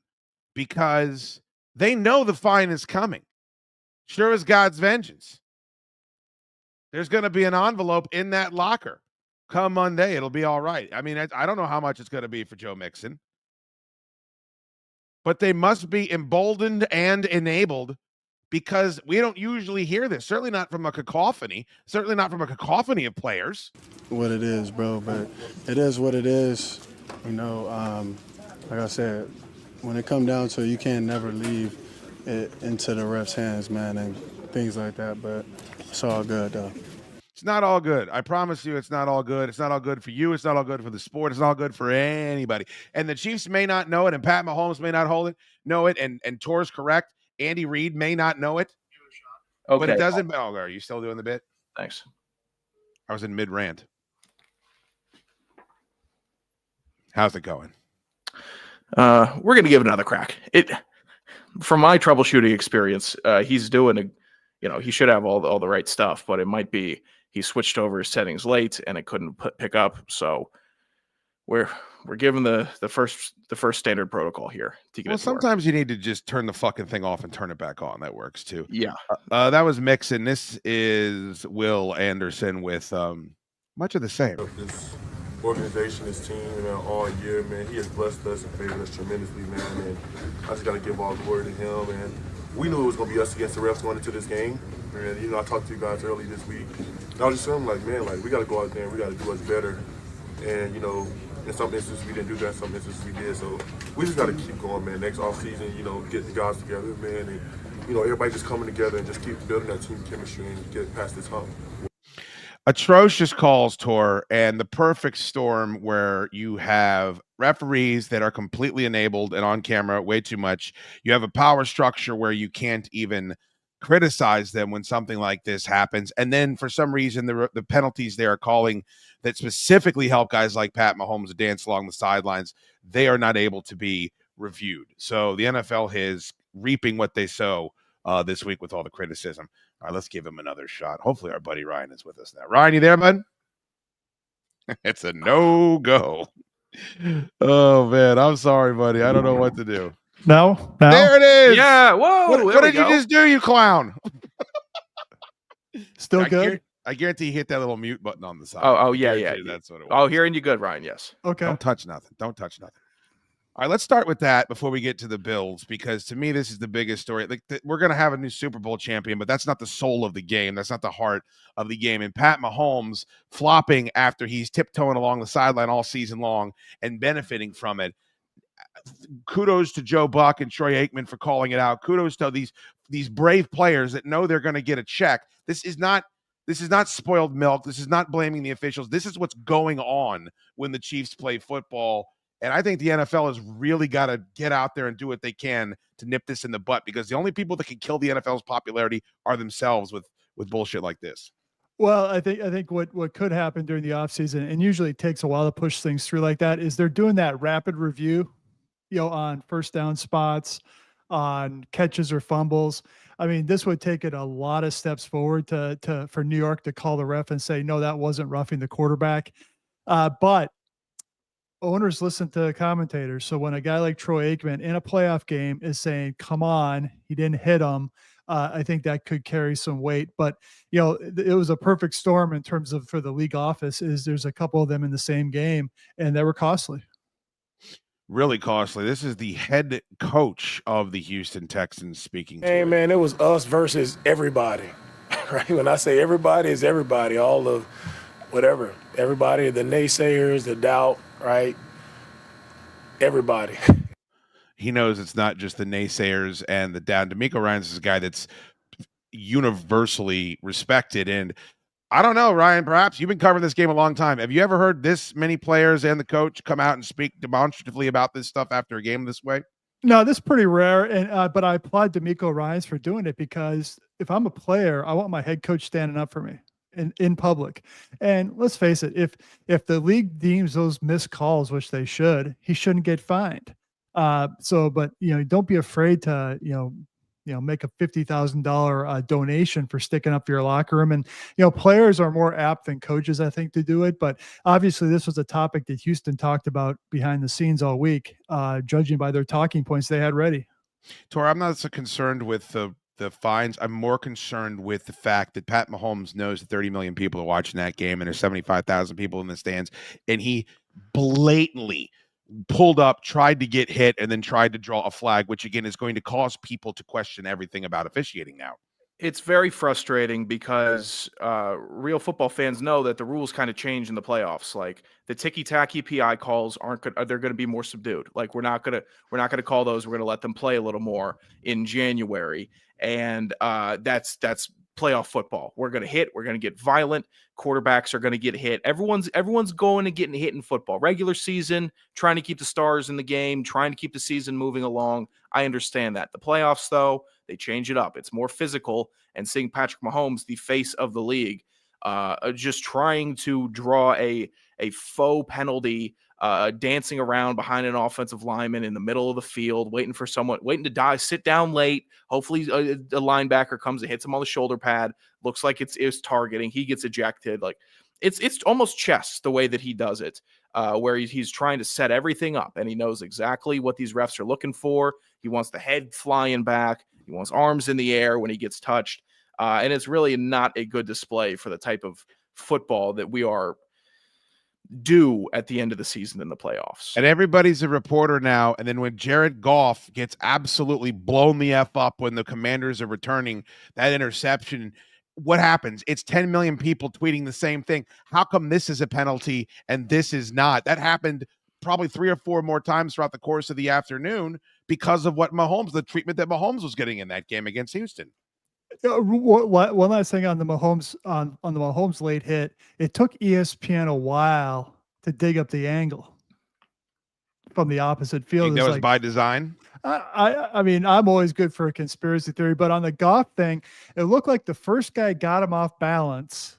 because they know the fine is coming. Sure as God's vengeance. There's going to be an envelope in that locker. Come Monday, it'll be all right. I mean, I don't know how much it's going to be for Joe Mixon. But they must be emboldened and enabled because we don't usually hear this. Certainly not from a cacophony. Certainly not from a cacophony of players. What it is, bro. But it is what it is. You know, like I said, when it comes down to it, you can't never leave it into the ref's hands, man, and things like that. But it's all good, though. It's not all good. I promise you it's not all good. It's not all good for you. It's not all good for the sport. It's not all good for anybody. And the Chiefs may not know it, and Pat Mahomes may not know it, and Tor's correct. Andy Reid may not know it. Okay. But it doesn't. Oh, are you still doing the bit? Thanks. I was in mid-rant. How's it going? We're going to give it another crack. From my troubleshooting experience, he's doing he should have all the right stuff, but it might be he switched over his settings late and it couldn't pick up. So we're giving the first standard protocol here to get Well, it to work. sometimes you need to just turn the fucking thing off and turn it back on. That works too. Yeah. That was Mixon. This is Will Anderson with much of the same. This organization, this team, all year, man, he has blessed us and favored us tremendously, man. And I just got to give all glory to him. And we knew it was going to be us against the refs going into this game. And, I talked to you guys early this week. And I was just saying, we got to go out there and we got to do us better. And, in some instances we didn't do that, in some instances we did. So we just got to keep going, man. Next offseason, get the guys together, man. And, everybody just coming together and just keep building that team chemistry and get past this hump. Atrocious calls, Tor, and the perfect storm where you have referees that are completely enabled and on camera way too much. You have a power structure where you can't even criticize them when something like this happens. And then for some reason, the penalties they are calling that specifically help guys like Pat Mahomes to dance along the sidelines, they are not able to be reviewed. So the NFL is reaping what they sow this week with all the criticism. All right, let's give him another shot. Hopefully our buddy Ryan is with us now. Ryan, you there, bud? It's a no-go. Oh, man, I'm sorry, buddy. I don't know what to do. No. There it is. Yeah, whoa. What did you just do, you clown? Still good? I guarantee you hit that little mute button on the side. Oh, yeah. That's what it was. Oh, hearing you good, Ryan, yes. Okay. Don't touch nothing. All right, let's start with that before we get to the Bills, because to me, this is the biggest story. We're going to have a new Super Bowl champion, but that's not the soul of the game. That's not the heart of the game. And Pat Mahomes flopping after he's tiptoeing along the sideline all season long and benefiting from it. Kudos to Joe Buck and Troy Aikman for calling it out. Kudos to these brave players that know they're going to get a check. This is not spoiled milk. This is not blaming the officials. This is what's going on when the Chiefs play football. And I think the NFL has really got to get out there and do what they can to nip this in the butt, because the only people that can kill the NFL's popularity are themselves with bullshit like this. Well, I think what could happen during the offseason, and usually it takes a while to push things through like that, is they're doing that rapid review, on first down spots, on catches or fumbles. I mean, this would take it a lot of steps forward for New York to call the ref and say, no, that wasn't roughing the quarterback. But owners listen to commentators. So when a guy like Troy Aikman in a playoff game is saying, come on, he didn't hit him, I think that could carry some weight. But, it was a perfect storm in terms of, for the league office, is there's a couple of them in the same game, and they were costly. Really costly. This is the head coach of the Houston Texans speaking. Hey, man, it was us versus everybody, right? When I say everybody, it's everybody, all of whatever, everybody, the naysayers, the doubt, right? Everybody. He knows it's not just the naysayers and the down. D'Amico Ryans is a guy that's universally respected. And I don't know, Ryan, perhaps you've been covering this game a long time. Have you ever heard this many players and the coach come out and speak demonstratively about this stuff after a game this way? No, this is pretty rare. And but I applaud D'Amico Ryans for doing it, because if I'm a player, I want my head coach standing up for me in public. And let's face it, if the league deems those missed calls, which they should, he shouldn't get fined. But don't be afraid to, make a $50,000 donation for sticking up for your locker room. And, players are more apt than coaches, I think, to do it. But obviously this was a topic that Houston talked about behind the scenes all week, judging by their talking points they had ready. Tor, I'm not so concerned with the fines. I'm more concerned with the fact that Pat Mahomes knows that 30 million people are watching that game and there's 75,000 people in the stands. And he blatantly pulled up, tried to get hit, and then tried to draw a flag, which again is going to cause people to question everything about officiating now. It's very frustrating because real football fans know that the rules kind of change in the playoffs. Like the ticky-tacky PI calls they're going to be more subdued. Like we're not going to call those. We're going to let them play a little more in January. And that's playoff football. We're going to hit. We're going to get violent. Quarterbacks are going to get hit. Everyone's going and getting hit in football. Regular season, trying to keep the stars in the game, trying to keep the season moving along. I understand that. The playoffs, though, they change it up. It's more physical. And seeing Patrick Mahomes, the face of the league, just trying to draw a faux penalty, dancing around behind an offensive lineman in the middle of the field, waiting to sit down late. Hopefully a linebacker comes and hits him on the shoulder pad. Looks like it's targeting. He gets ejected. Like it's almost chess the way that he does it, where he's trying to set everything up, and he knows exactly what these refs are looking for. He wants the head flying back. He wants arms in the air when he gets touched. And it's really not a good display for the type of football that we are due at the end of the season in the playoffs. And everybody's a reporter now. And then when Jared Goff gets absolutely blown the F up when the Commanders are returning that interception, what happens? It's 10 million people tweeting the same thing. How come this is a penalty and this is not? That happened probably 3 or 4 more times throughout the course of the afternoon because of the treatment that Mahomes was getting in that game against Houston. One last thing on the Mahomes on the Mahomes late hit. It took ESPN a while to dig up the angle from the opposite field. You think that was by design? I mean, I'm always good for a conspiracy theory, but on the Goff thing, it looked like the first guy got him off balance,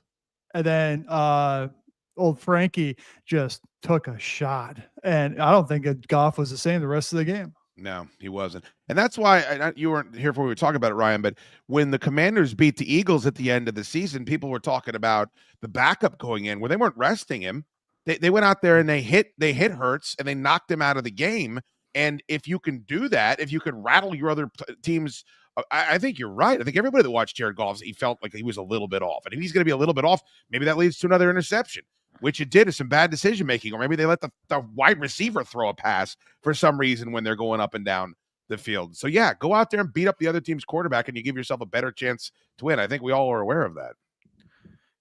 and then old Frankie just took a shot, and I don't think Goff was the same the rest of the game. No, he wasn't. And that's why you weren't here for we were talking about it, Ryan, but when the Commanders beat the Eagles at the end of the season, people were talking about the backup going in where they weren't resting him. They went out there and they hit Hurts and they knocked him out of the game. And if you can do that, if you can rattle your other teams, I think you're right. I think everybody that watched Jared Goff, he felt like he was a little bit off. And if he's going to be a little bit off, maybe that leads to another interception, which it did, is some bad decision making, or maybe they let the wide receiver throw a pass for some reason when they're going up and down the field. So yeah, go out there and beat up the other team's quarterback, and you give yourself a better chance to win. I think we all are aware of that.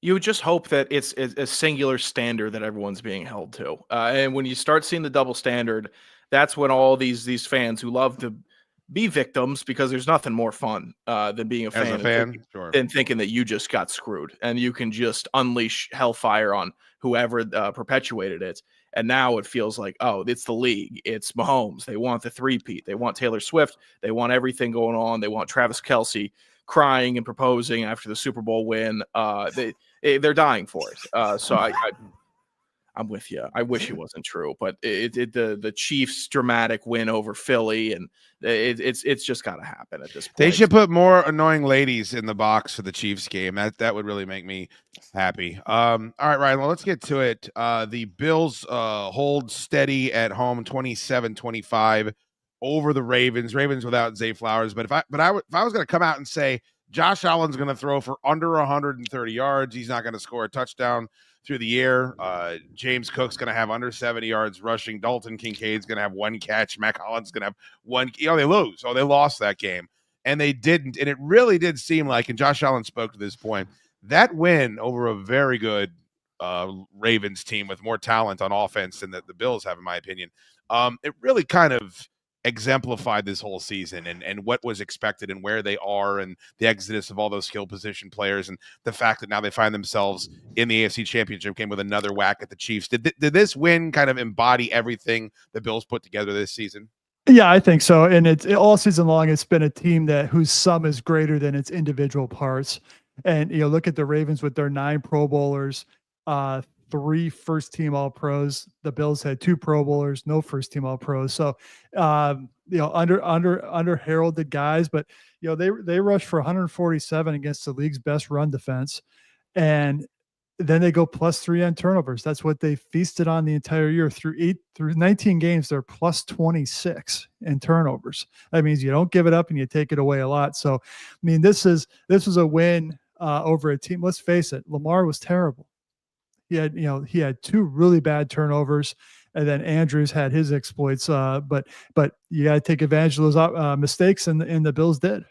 You would just hope that it's a singular standard that everyone's being held to, and when you start seeing the double standard, that's when all these fans who love to be victims, because there's nothing more fun than being a fan, than thinking that you just got screwed and you can just unleash hellfire on whoever perpetuated it. And now it feels like, oh, it's the league. It's Mahomes. They want the three-peat. They want Taylor Swift. They want everything going on. They want Travis Kelce crying and proposing after the Super Bowl win. They're dying for it. So I'm with you. I wish it wasn't true, but the Chiefs' dramatic win over Philly, and it's just got to happen at this point. They should put more annoying ladies in the box for the Chiefs game. That would really make me happy. All right, Ryan, well, let's get to it. The Bills hold steady at home 27-25 over the Ravens. Ravens without Zay Flowers, but if I was going to come out and say Josh Allen's going to throw for under 130 yards, he's not going to score a touchdown through the air. James Cook's going to have under 70 yards rushing. Dalton Kincaid's going to have 1 catch. Mac Hollins going to have 1. They lose. They lost that game. And they didn't. And it really did seem like, and Josh Allen spoke to this point, that win over a very good Ravens team with more talent on offense than the Bills have, in my opinion, it really kind of exemplified this whole season and what was expected and where they are and the exodus of all those skill position players and the fact that now they find themselves in the AFC Championship game with another whack at the Chiefs. Did this win kind of embody everything the Bills put together this season? Yeah, I think so. And all season long, it's been a team whose sum is greater than its individual parts. And, look at the Ravens with their 9 Pro Bowlers, 3 first-team All-Pros. The Bills had 2 Pro Bowlers, no first-team All-Pros. So, under heralded guys, but they rushed for 147 against the league's best run defense, and then they go +3 on turnovers. That's what they feasted on the entire year. Through 19 games, they're +26 in turnovers. That means you don't give it up and you take it away a lot. So, I mean, this was a win over a team. Let's face it, Lamar was terrible. He had 2 really bad turnovers, and then Andrews had his exploits. But you got to take advantage of those mistakes, and the Bills did.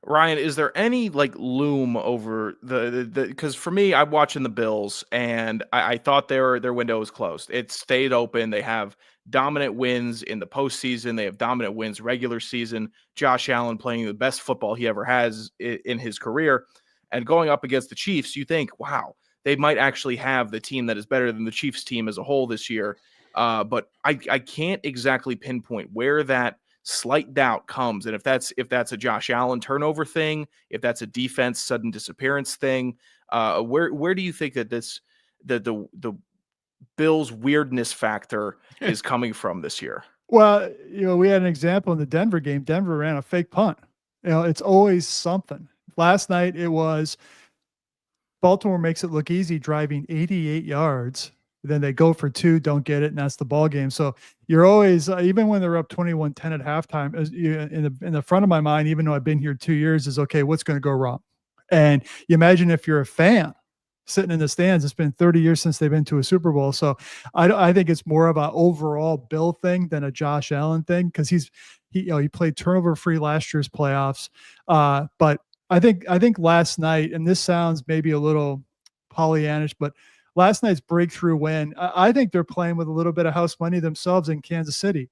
Ryan, is there any loom over the because for me, I'm watching the Bills and I thought their window was closed. It stayed open. They have dominant wins in the postseason. They have dominant wins regular season. Josh Allen playing the best football he ever has in his career, and going up against the Chiefs, you think, wow, they might actually have the team that is better than the Chiefs team as a whole this year. But I can't exactly pinpoint where that slight doubt comes. And if that's a Josh Allen turnover thing, if that's a defense sudden disappearance thing, Where do you think that the Bills' weirdness factor is coming from this year? Well, we had an example in the Denver game. Denver ran a fake punt. It's always something. Last night it was Baltimore makes it look easy driving 88 yards. Then they go for 2, don't get it, and that's the ball game. So you're always, even when they're up 21-10 at halftime, in the front of my mind, even though I've been here 2 years, is okay, what's going to go wrong? And you imagine if you're a fan sitting in the stands, it's been 30 years since they've been to a Super Bowl. So I think it's more of an overall Bill thing than a Josh Allen thing, because he played turnover-free last year's playoffs. But I think last night, and this sounds maybe a little Pollyannish, but last night's breakthrough win, I think they're playing with a little bit of house money themselves in Kansas City.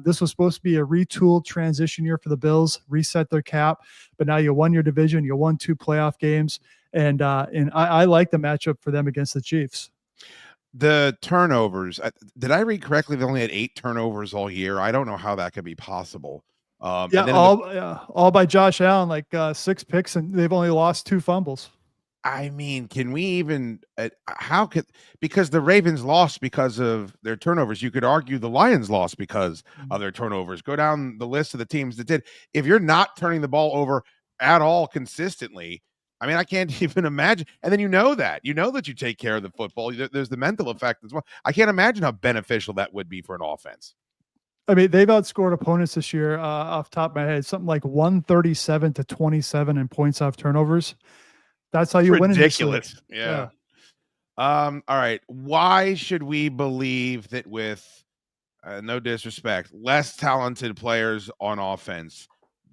This was supposed to be a retooled transition year for the Bills, reset their cap, but now you won your division, you won 2 playoff games, and I like the matchup for them against the Chiefs. The turnovers, did I read correctly? They only had 8 turnovers all year. I don't know how that could be possible. All by Josh Allen, like 6 picks, and they've only lost 2 fumbles. I mean, can we even because the Ravens lost because of their turnovers. You could argue the Lions lost because of their turnovers. Go down the list of the teams that did. If you're not turning the ball over at all consistently, I mean, I can't even imagine. And then you that you take care of the football. There's the mental effect as well. I can't imagine how beneficial that would be for an offense. I mean, they've outscored opponents this year, off the top of my head, something like 137-27 in points off turnovers. That's how you win. Ridiculous. Yeah. All right. Why should we believe that with no disrespect, less talented players on offense,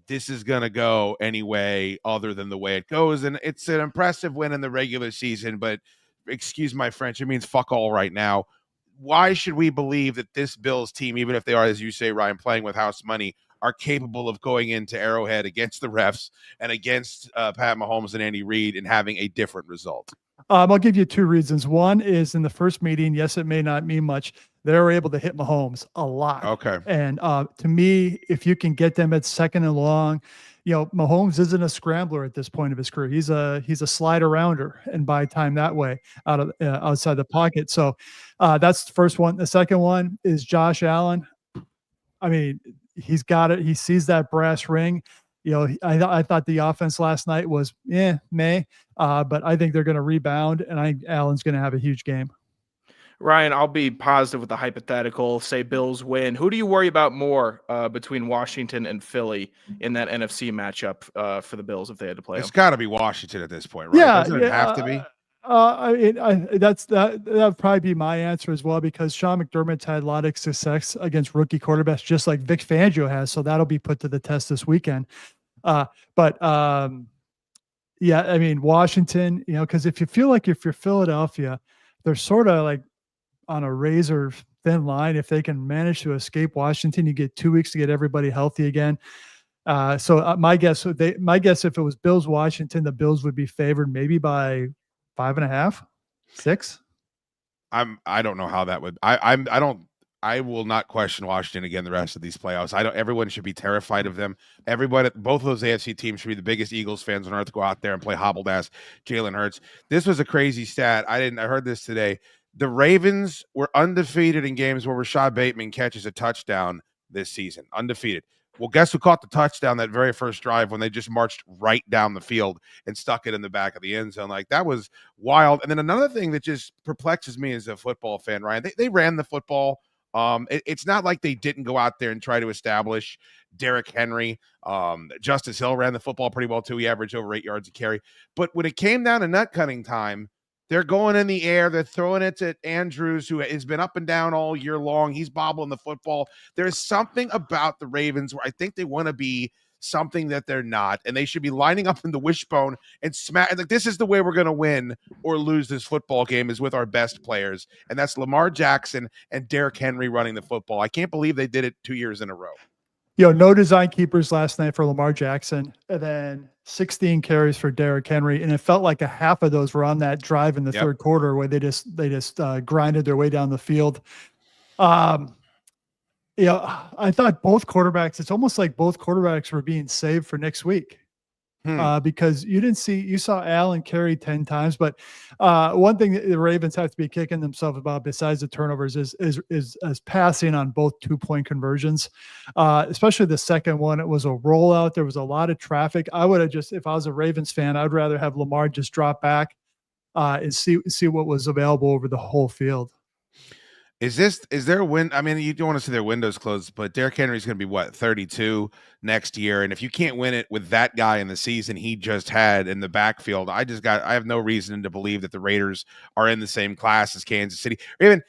this is going to go any way other than the way it goes? And it's an impressive win in the regular season, but excuse my French, it means fuck all right now. Why should we believe that this Bills team, even if they are, as you say, Ryan, playing with house money, are capable of going into Arrowhead against the refs and against Pat Mahomes and Andy Reid and having a different result? I'll give you 2 reasons. One is in the first meeting, yes, it may not mean much. They were able to hit Mahomes a lot. Okay. And to me, if you can get them at 2nd and long, Mahomes isn't a scrambler at this point of his career. He's a slide arounder and buy time that way outside the pocket. So that's the first one. The second one is Josh Allen. I mean, he's got it. He sees that brass ring. I thought the offense last night was but I think they're going to rebound, and I think Allen's going to have a huge game. Ryan, I'll be positive with the hypothetical. Say Bills win. Who do you worry about more between Washington and Philly in that NFC matchup for the Bills if they had to play? It's got to be Washington at this point, right? Doesn't it have to be? That would probably be my answer as well, because Sean McDermott's had a lot of success against rookie quarterbacks, just like Vic Fangio has. So that'll be put to the test this weekend. I mean, Washington, because if you're Philadelphia, they're sort of like on a razor thin line. If they can manage to escape Washington, you get 2 weeks to get everybody healthy again. So my guess, if it was Bills Washington, the Bills would be favored maybe by 5.5, 6. I don't know how that would. I will not question Washington again the rest of these playoffs. Everyone should be terrified of them. Everybody, both of those AFC teams should be the biggest Eagles fans on earth. Go out there and play hobbled ass Jalen Hurts. This was a crazy stat. I heard this today. The Ravens were undefeated in games where Rashad Bateman catches a touchdown this season. Undefeated. Well, guess who caught the touchdown that very first drive when they just marched right down the field and stuck it in the back of the end zone? Like, that was wild. And then another thing that just perplexes me as a football fan, Ryan, they ran the football. It's not like they didn't go out there and try to establish Derrick Henry. Justice Hill ran the football pretty well too. He averaged over 8 yards a carry. But when it came down to nut cutting time, they're going in the air. They're throwing it to Andrews, who has been up and down all year long. He's bobbling the football. There's something about the Ravens where I think they want to be something that they're not, and they should be lining up in the wishbone and smack. Like, this is the way we're going to win or lose this football game, is with our best players, and that's Lamar Jackson and Derrick Henry running the football. I can't believe they did it 2 years in a row. No design keepers last night for Lamar Jackson, and then 16 carries for Derrick Henry, and it felt like a half of those were on that drive in the third quarter where they just grinded their way down the field. I thought both quarterbacks, it's almost like both quarterbacks were being saved for next week. because you saw Allen carry 10 times, but one thing that the Ravens have to be kicking themselves about besides the turnovers is passing on both 2-point conversions, especially the second one. It was a rollout. There was a lot of traffic. I would have just, if I was a Ravens fan, I'd rather have Lamar just drop back and see what was available over the whole field. Is there a win? I mean, you don't want to see their windows closed, but Derrick Henry's going to be 32 next year. And if you can't win it with that guy in the season he just had in the backfield, I have no reason to believe that the Raiders are in the same class as Kansas City. Or even,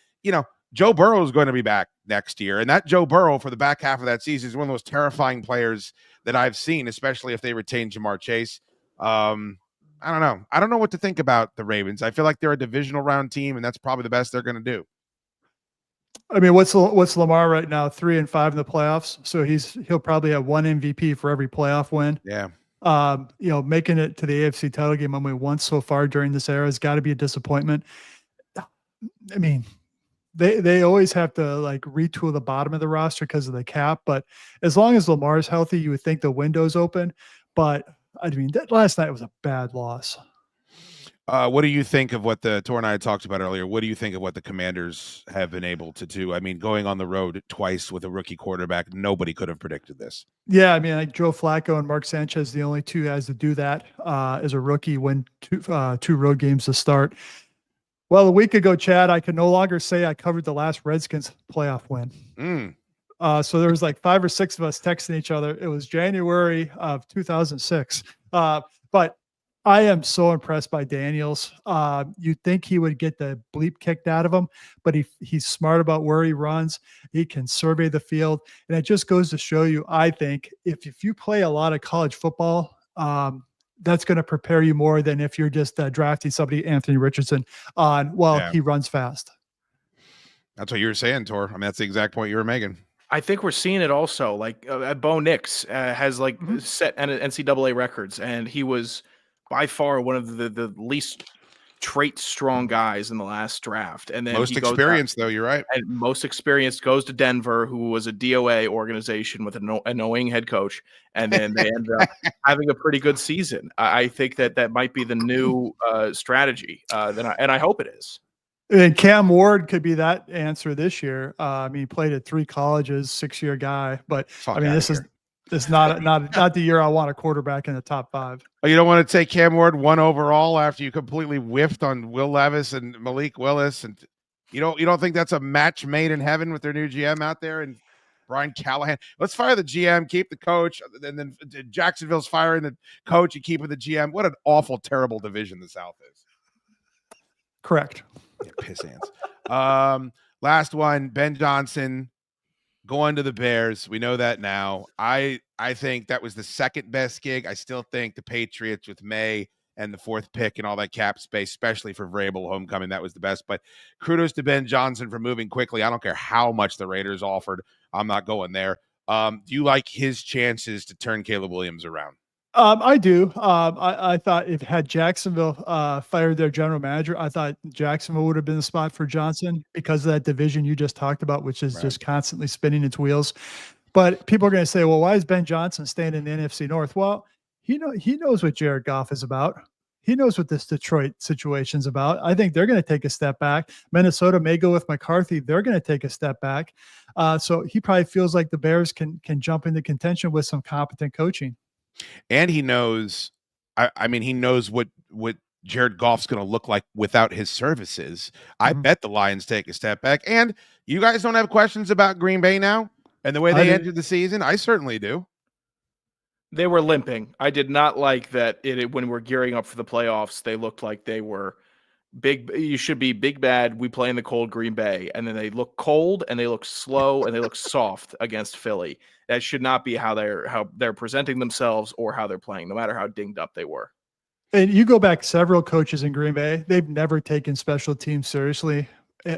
Joe Burrow is going to be back next year. And that Joe Burrow for the back half of that season is one of those terrifying players that I've seen, especially if they retain Jamar Chase. I don't know. I don't know what to think about the Ravens. I feel like they're a divisional round team, and that's probably the best they're going to do. I mean, what's Lamar right now? 3-5 in the playoffs. So he'll probably have one MVP for every playoff win. Yeah. Making it to the AFC title game only once so far during this era has got to be a disappointment. I mean, they always have to retool the bottom of the roster because of the cap. But as long as Lamar's healthy, you would think the window's open. But I mean, last night was a bad loss. What do you think of what Tor and I had talked about earlier? What do you think of what the Commanders have been able to do? I mean, going on the road twice with a rookie quarterback, nobody could have predicted this. Yeah, I mean, Joe Flacco and Mark Sanchez, the only two guys to do that as a rookie, win two road games to start. Well, a week ago, Chad, I can no longer say I covered the last Redskins playoff win. So there was 5 or 6 of us texting each other. It was January of 2006. But I am so impressed by Daniels. You'd think he would get the bleep kicked out of him, but he's smart about where he runs. He can survey the field. And it just goes to show you, I think, if you play a lot of college football, that's going to prepare you more than if you're just drafting somebody, Anthony Richardson, he runs fast. That's what you were saying, Tor. I mean, that's the exact point you were making. I think we're seeing it also. Bo Nix has set NCAA records, and he was by far one of the least trait strong guys in the last draft. And then most experienced, though, you're right. And most experienced goes to Denver, who was a DOA organization with an annoying head coach. And then they end up having a pretty good season. I think that might be the new strategy. And I hope it is. And Cam Ward could be that answer this year. He played at 3 colleges, 6-year guy. But this is not the year I want a quarterback in the top 5. Oh, you don't want to take Cam Ward 1 overall after you completely whiffed on Will Levis and Malik Willis, and you don't think that's a match made in heaven with their new GM out there and Brian Callahan? Let's fire the GM, keep the coach, and then Jacksonville's firing the coach and keeping the GM. What an awful, terrible division the South is. Correct. Yeah, piss ants. Last one, Ben Johnson going to the Bears. We know that now. I think that was the second best gig. I still think the Patriots with May and the 4th pick and all that cap space, especially for Vrabel homecoming, that was the best. But kudos to Ben Johnson for moving quickly. I don't care how much the Raiders offered. I'm not going there. Do you like his chances to turn Caleb Williams around? I do. I thought if had Jacksonville fired their general manager, I thought Jacksonville would have been the spot for Johnson because of that division you just talked about, which is just constantly spinning its wheels. But people are going to say, well, why is Ben Johnson staying in the NFC North? Well, he knows what Jared Goff is about. He knows what this Detroit situation's about. I think they're going to take a step back. Minnesota may go with McCarthy. They're going to take a step back. So he probably feels like the Bears can jump into contention with some competent coaching. And he knows, he knows what Jared Goff's going to look like without his services. I bet the Lions take a step back. And you guys don't have questions about Green Bay now and the way they ended the season? I certainly do. They were limping. I did not like that when we're gearing up for the playoffs, they looked like they were big. You should be big bad. We play in the cold Green Bay. And then they look cold and they look slow and they look soft against Philly. That should not be how they're presenting themselves or how they're playing, no matter how dinged up they were. And you go back several coaches in Green Bay, they've never taken special teams seriously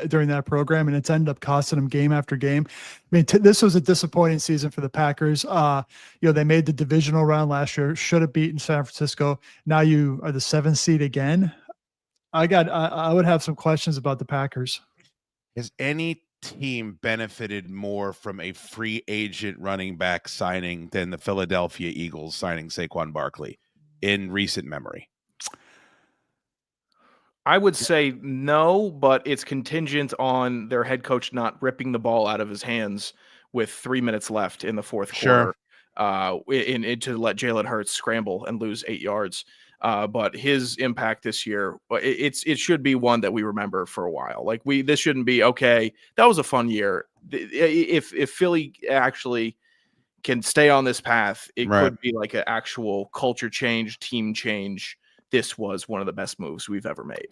during that program, and it's ended up costing them game after game. I mean, this was a disappointing season for the Packers. They made the divisional round last year, should have beaten San Francisco. Now you are the 7th seed again. I would have some questions about the Packers. Has any team benefited more from a free agent running back signing than the Philadelphia Eagles signing Saquon Barkley? in recent memory? I would say no, but it's contingent on their head coach not ripping the ball out of his hands with 3 minutes left in the fourth Sure. quarter, to let Jalen Hurts scramble and lose 8 yards. But his impact this year, it should be one that we remember for a while. Like this shouldn't be okay. That was a fun year. If Philly actually can stay on this path, it could be like an actual culture change, team change. This was one of the best moves we've ever made.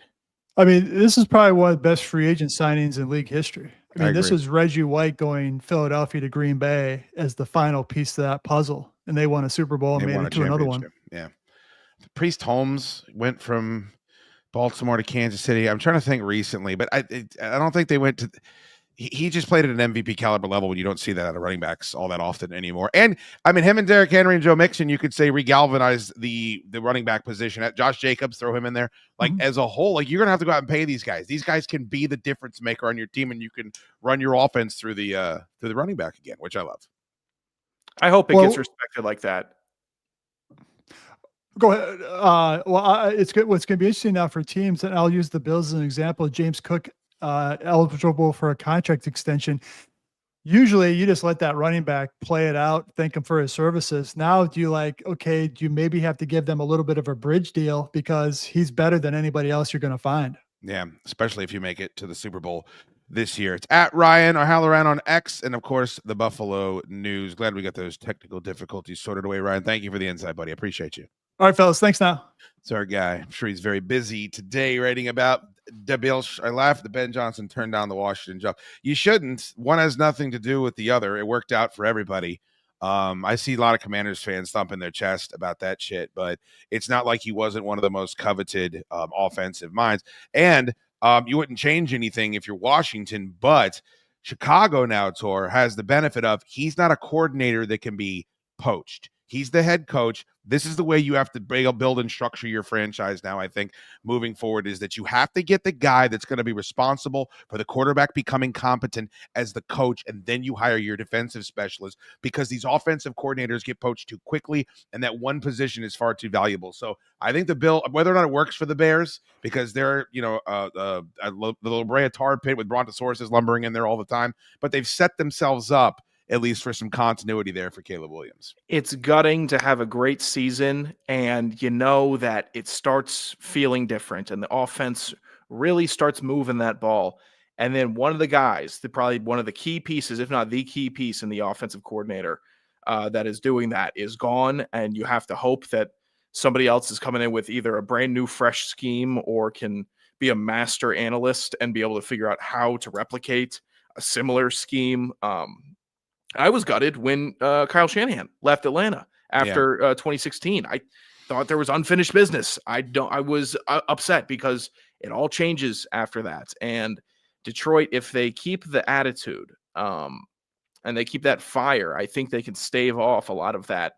I mean, this is probably one of the best free agent signings in league history. I mean, this was Reggie White going Philadelphia to Green Bay as the final piece to that puzzle, and they won a Super Bowl and made it to another one. Yeah. Priest Holmes went from Baltimore to Kansas City. I'm trying to think recently, but I don't think they went to. He just played at an MVP caliber level when you don't see that out of running backs all that often anymore. And I mean, him and Derrick Henry and Joe Mixon, you could say regalvanized the running back position. At Josh Jacobs, throw him in there. Like as a whole, like you're gonna have to go out and pay these guys. These guys can be the difference maker on your team, and you can run your offense through the running back again, which I love. I hope it gets respected like that. Go ahead. It's good. What's going to be interesting now for teams, and I'll use the Bills as an example. James Cook eligible for a contract extension. Usually you just let that running back play it out, thank him for his services. Now do you maybe have to give them a little bit of a bridge deal because he's better than anybody else you're going to find. Yeah, especially if you make it to the Super Bowl this year. It's at Ryan O'Halloran on X, and of course the Buffalo News. Glad we got those technical difficulties sorted away, Ryan. Thank you for the insight, buddy. I appreciate you. All right, fellas. Thanks now. It's our guy. I'm sure he's very busy today writing about the Bills. I laughed that Ben Johnson turned down the Washington job. You shouldn't. One has nothing to do with the other. It worked out for everybody. I see a lot of Commanders fans thumping their chest about that shit, but it's not like he wasn't one of the most coveted offensive minds. And you wouldn't change anything if you're Washington, but Chicago now, Tor, has the benefit of he's not a coordinator that can be poached. He's the head coach. This is the way you have to build and structure your franchise now, I think, moving forward, is that you have to get the guy that's going to be responsible for the quarterback becoming competent as the coach, and then you hire your defensive specialist, because these offensive coordinators get poached too quickly, and that one position is far too valuable. So I think the Bill, whether or not it works for the Bears, because they're, the La Brea tar pit with Brontosaurus lumbering in there all the time, but they've set themselves up at least for some continuity there for Caleb Williams. It's gutting to have a great season, and you know that it starts feeling different, and the offense really starts moving that ball. And then one of the guys, probably one of the key pieces, if not the key piece in the offensive coordinator that is doing that, is gone, and you have to hope that somebody else is coming in with either a brand new, fresh scheme or can be a master analyst and be able to figure out how to replicate a similar scheme. I was gutted when Kyle Shanahan left Atlanta after 2016. I thought there was unfinished business. I was upset because it all changes after that. And Detroit, if they keep the attitude and they keep that fire, I think they can stave off a lot of that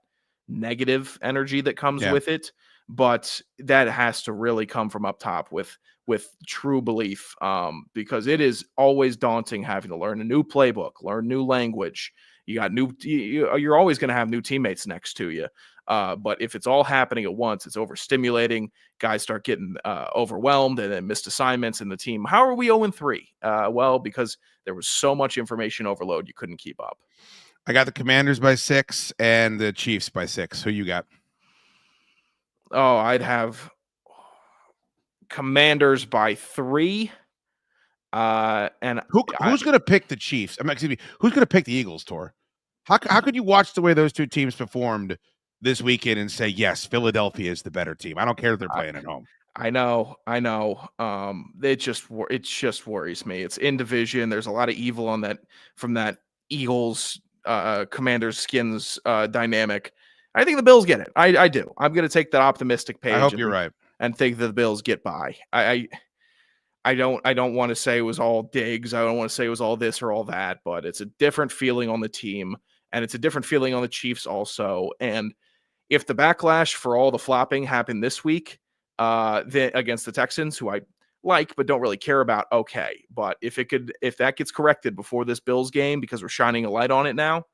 negative energy that comes with it. But that has to really come from up top with true belief, because it is always daunting having to learn a new playbook, learn new language. You got you're always going to have new teammates next to you. But if it's all happening at once, it's overstimulating. Guys start getting overwhelmed and then missed assignments in the team. How are we 0-3? Well, because there was so much information overload, you couldn't keep up. I got the Commanders by 6 and the Chiefs by 6. Who you got? Oh, I'd have Commanders by 3. And who's going to pick the Chiefs? Who's going to pick the Eagles, Tor? How could you watch the way those two teams performed this weekend and say, yes, Philadelphia is the better team? I don't care if they're playing at home. I know. It just worries me. It's in division. There's a lot of evil on that from that Eagles Commanders Skins dynamic. I think the Bills get it. I do. I'm going to take that optimistic page. I hope you're right and think that the Bills get by. I don't want to say it was all Diggs. I don't want to say it was all this or all that, but it's a different feeling on the team, and it's a different feeling on the Chiefs also. And if the backlash for all the flopping happened this week against the Texans, who I like but don't really care about, okay. But if that gets corrected before this Bills game because we're shining a light on it now,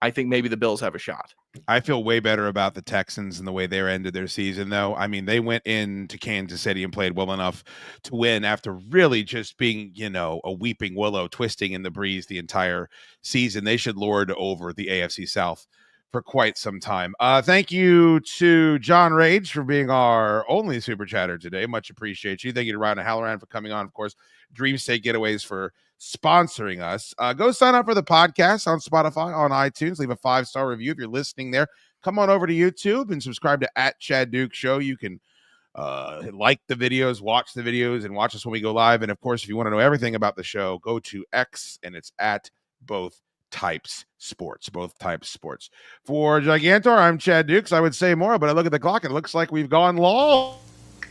I think maybe the Bills have a shot. I feel way better about the Texans and the way they ended their season, though. I mean, they went into Kansas City and played well enough to win after really just being, a weeping willow twisting in the breeze the entire season. They should lord over the AFC South for quite some time. Thank you to John Rage for being our only super chatter today. Much appreciate you. Thank you to Ryan O'Halloran for coming on. Of course, Dream State Getaways for sponsoring us. Go sign up for the podcast on Spotify, on iTunes. Leave a 5-star review if you're listening there. Come on over to YouTube and subscribe to @ChadDuke Show. You can like the videos, watch the videos, and watch us when we go live. And of course, if you want to know everything about the show, go to X, and it's @both types sports. For Gigantor, I'm Chad Dukes. I would say more, but I look at the clock and it looks like we've gone long.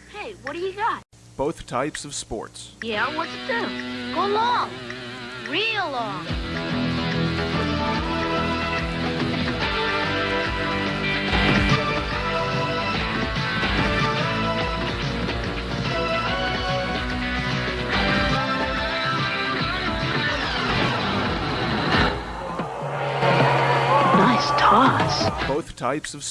Hey, what do you got? Both types of sports. Yeah, what's it do? Go long. Real long. Nice toss. Both types of sports.